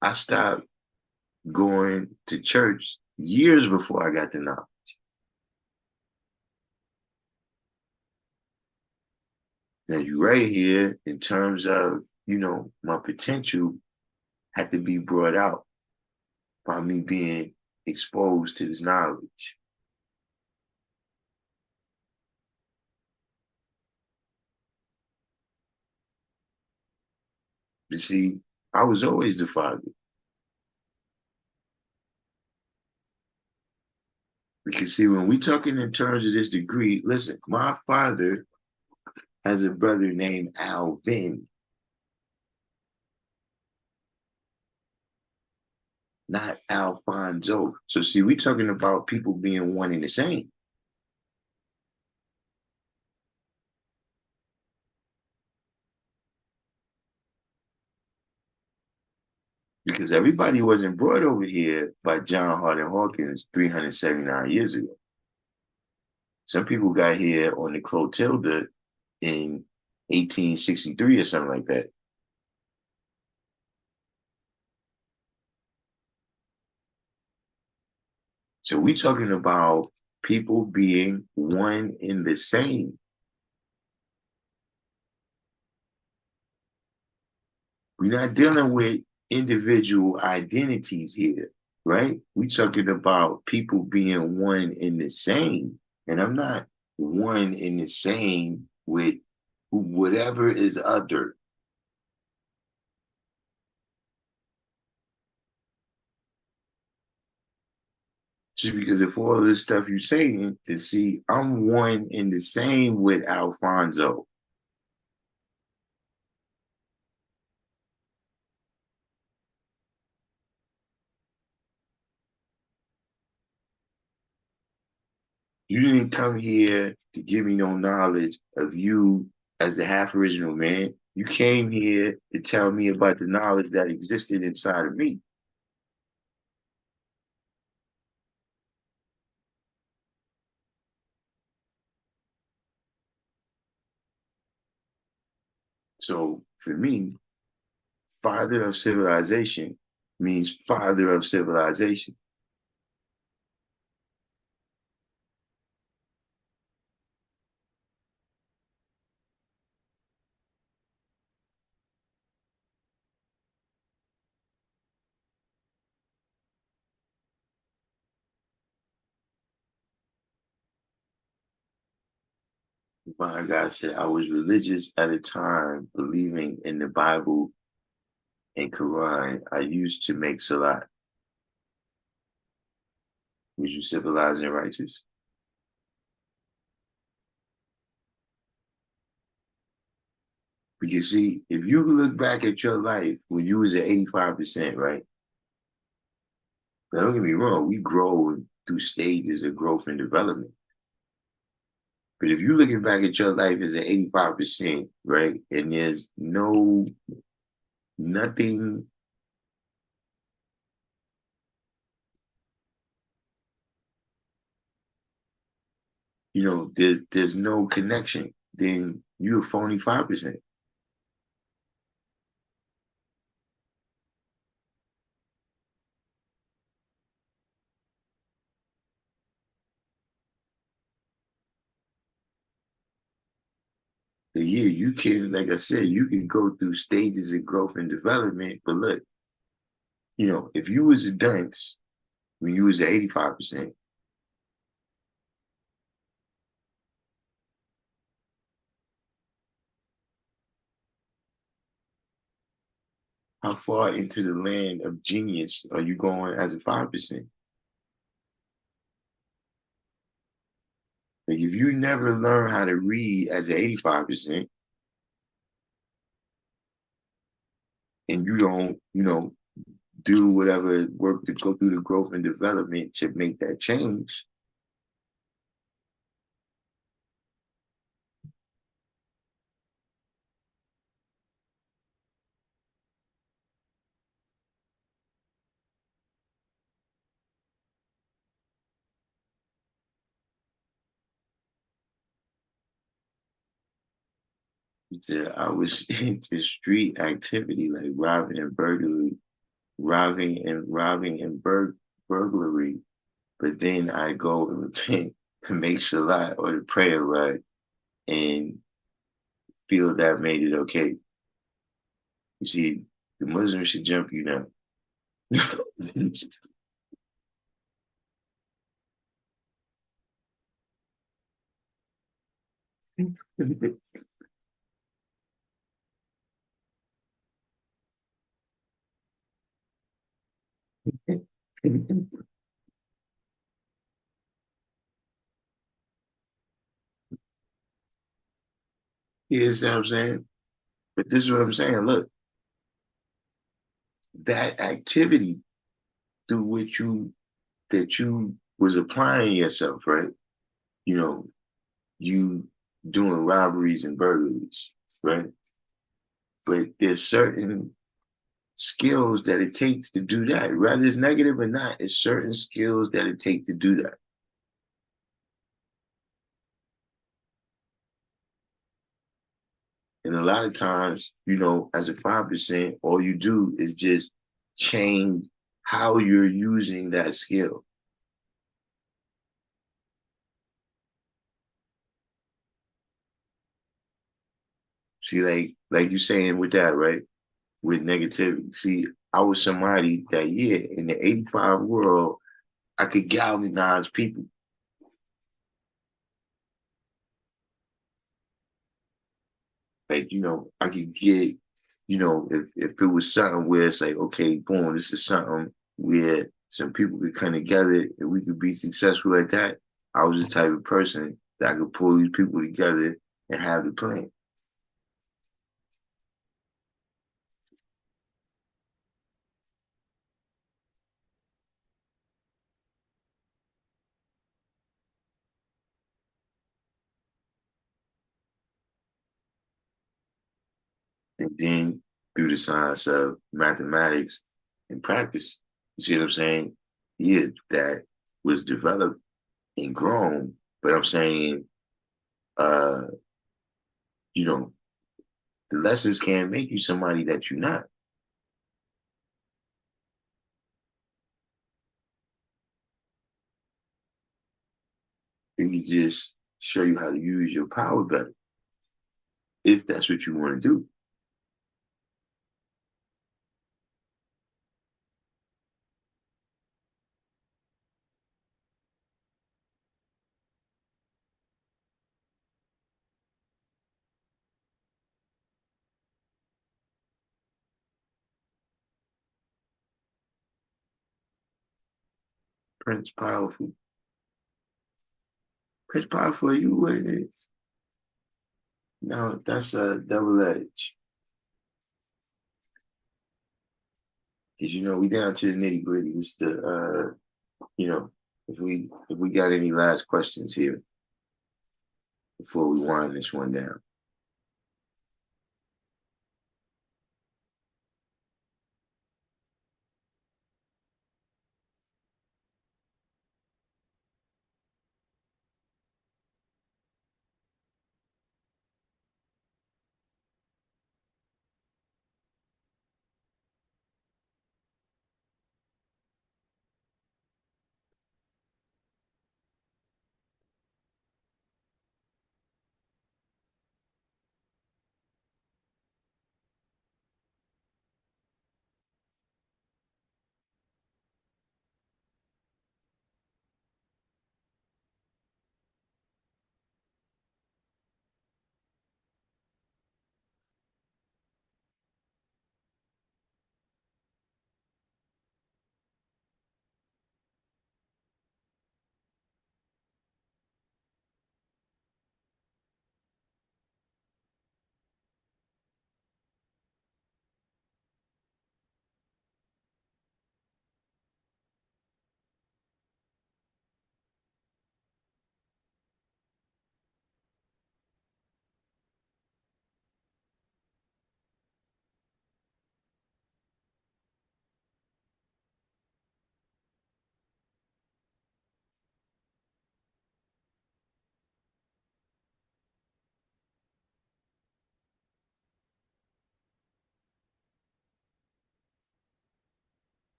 I stopped going to church years before I got to know. Now you right here in terms of, my potential had to be brought out by me being exposed to this knowledge. You see, I was always the father. Because see, when we talking in terms of this degree, listen, my father has a brother named Alvin, not Alfonso. So see, we talking about people being one and the same. Because everybody wasn't brought over here by John Harding Hawkins 379 years ago. Some people got here on the Clotilda in 1863 or something like that. So we talking about people being one in the same. We're not dealing with individual identities here, right? We talking about people being one in the same. And I'm not one in the same with whatever is other. See, because if all this stuff you're saying, to see, I'm one in the same with Alfonso. You didn't come here to give me no knowledge of you as the half original man. You came here to tell me about the knowledge that existed inside of me. So for me, father of civilization means father of civilization. My God said I was religious at a time, believing in the Bible and Quran. I used to make salat. Was you civilized and righteous? Because see, if you look back at your life when you was at 85%, right? Now don't get me wrong, we grow through stages of growth and development. But if you're looking back at your life as at 85%, right? And there's nothing there's no connection, then you're a phony 5%. The year you can, like I said, you can go through stages of growth and development. But look, if you was a dunce when you was at 85%, how far into the land of genius are you going as a 5%? Like if you never learn how to read as an 85%, and you don't, do whatever work to go through the growth and development to make that change, I was into street activity like robbing and burglary, robbing and burglary, but then I go and repent and make salat or the prayer right and feel that made it okay. You see, the Muslims should jump you now. You see what I'm saying? But this is what I'm saying. Look, that activity through which you was applying yourself, right? You know, you doing robberies and burglaries, right? But there's certain skills that it takes to do that. Whether it's negative or not, it's certain skills that it takes to do that. And a lot of times, as a 5%, all you do is just change how you're using that skill. See, like you saying with that, right? With negativity. See, I was somebody that, yeah, in the 85 world, I could galvanize people. Like, I could get, if it was something where it's like, okay, boom, this is something where some people could come together and we could be successful at that. I was the type of person that I could pull these people together and have the plan. And then through the science of mathematics and practice, you see what I'm saying? Yeah, that was developed and grown, but I'm saying, uh, you know, the lessons can't make you somebody that you're not. It can just show you how to use your power better if that's what you want to do. Prince Powerful. Prince Powerful, you what it is. No, that's a double edge. Because we down to the nitty gritty. It's if we got any last questions here before we wind this one down.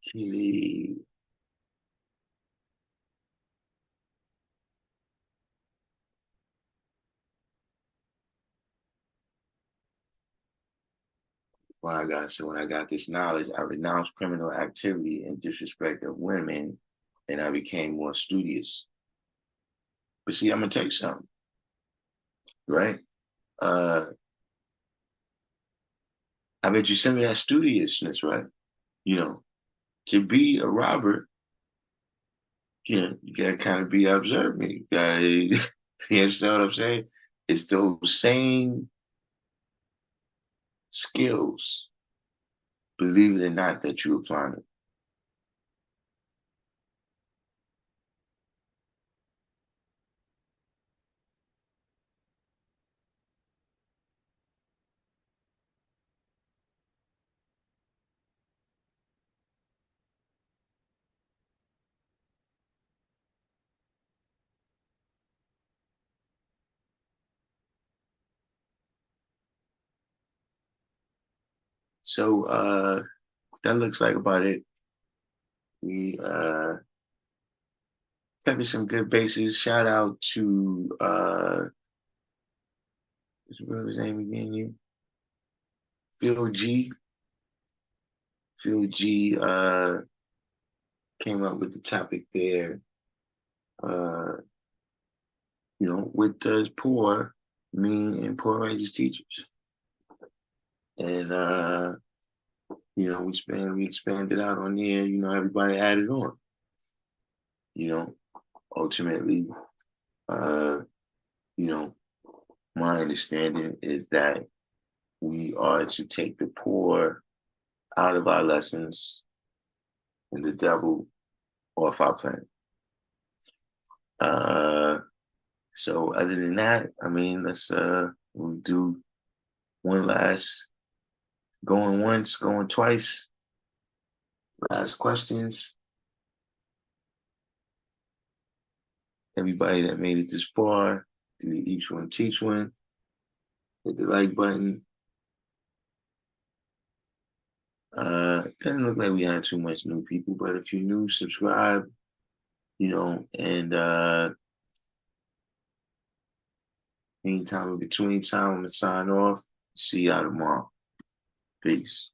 Kitty. When I got this knowledge, I renounced criminal activity and disrespect of women, and I became more studious. But see, I'm gonna tell you something, right? Uh, I bet you some of that studiousness, right? You know, to be a robber, you gotta kind of be observant. You gotta, you understand what I'm saying? It's those same skills, believe it or not, that you apply them. So that looks like about it. We covered some good bases. Shout out to what's his name again? You Phil G. Phil G came up with the topic there. Uh, what does poor mean in poor righteous teachers? And we expanded out on there, everybody added on. Ultimately, uh, you know, my understanding is that we are to take the poor out of our lessons and the devil off our planet. So other than that, I mean, we'll do one last going once, going twice. Last questions. Everybody that made it this far, do each one teach one. Hit the like button. Doesn't look like we had too much new people, but if you're new, subscribe, and anytime in between time, I'm gonna sign off. See y'all tomorrow. Peace.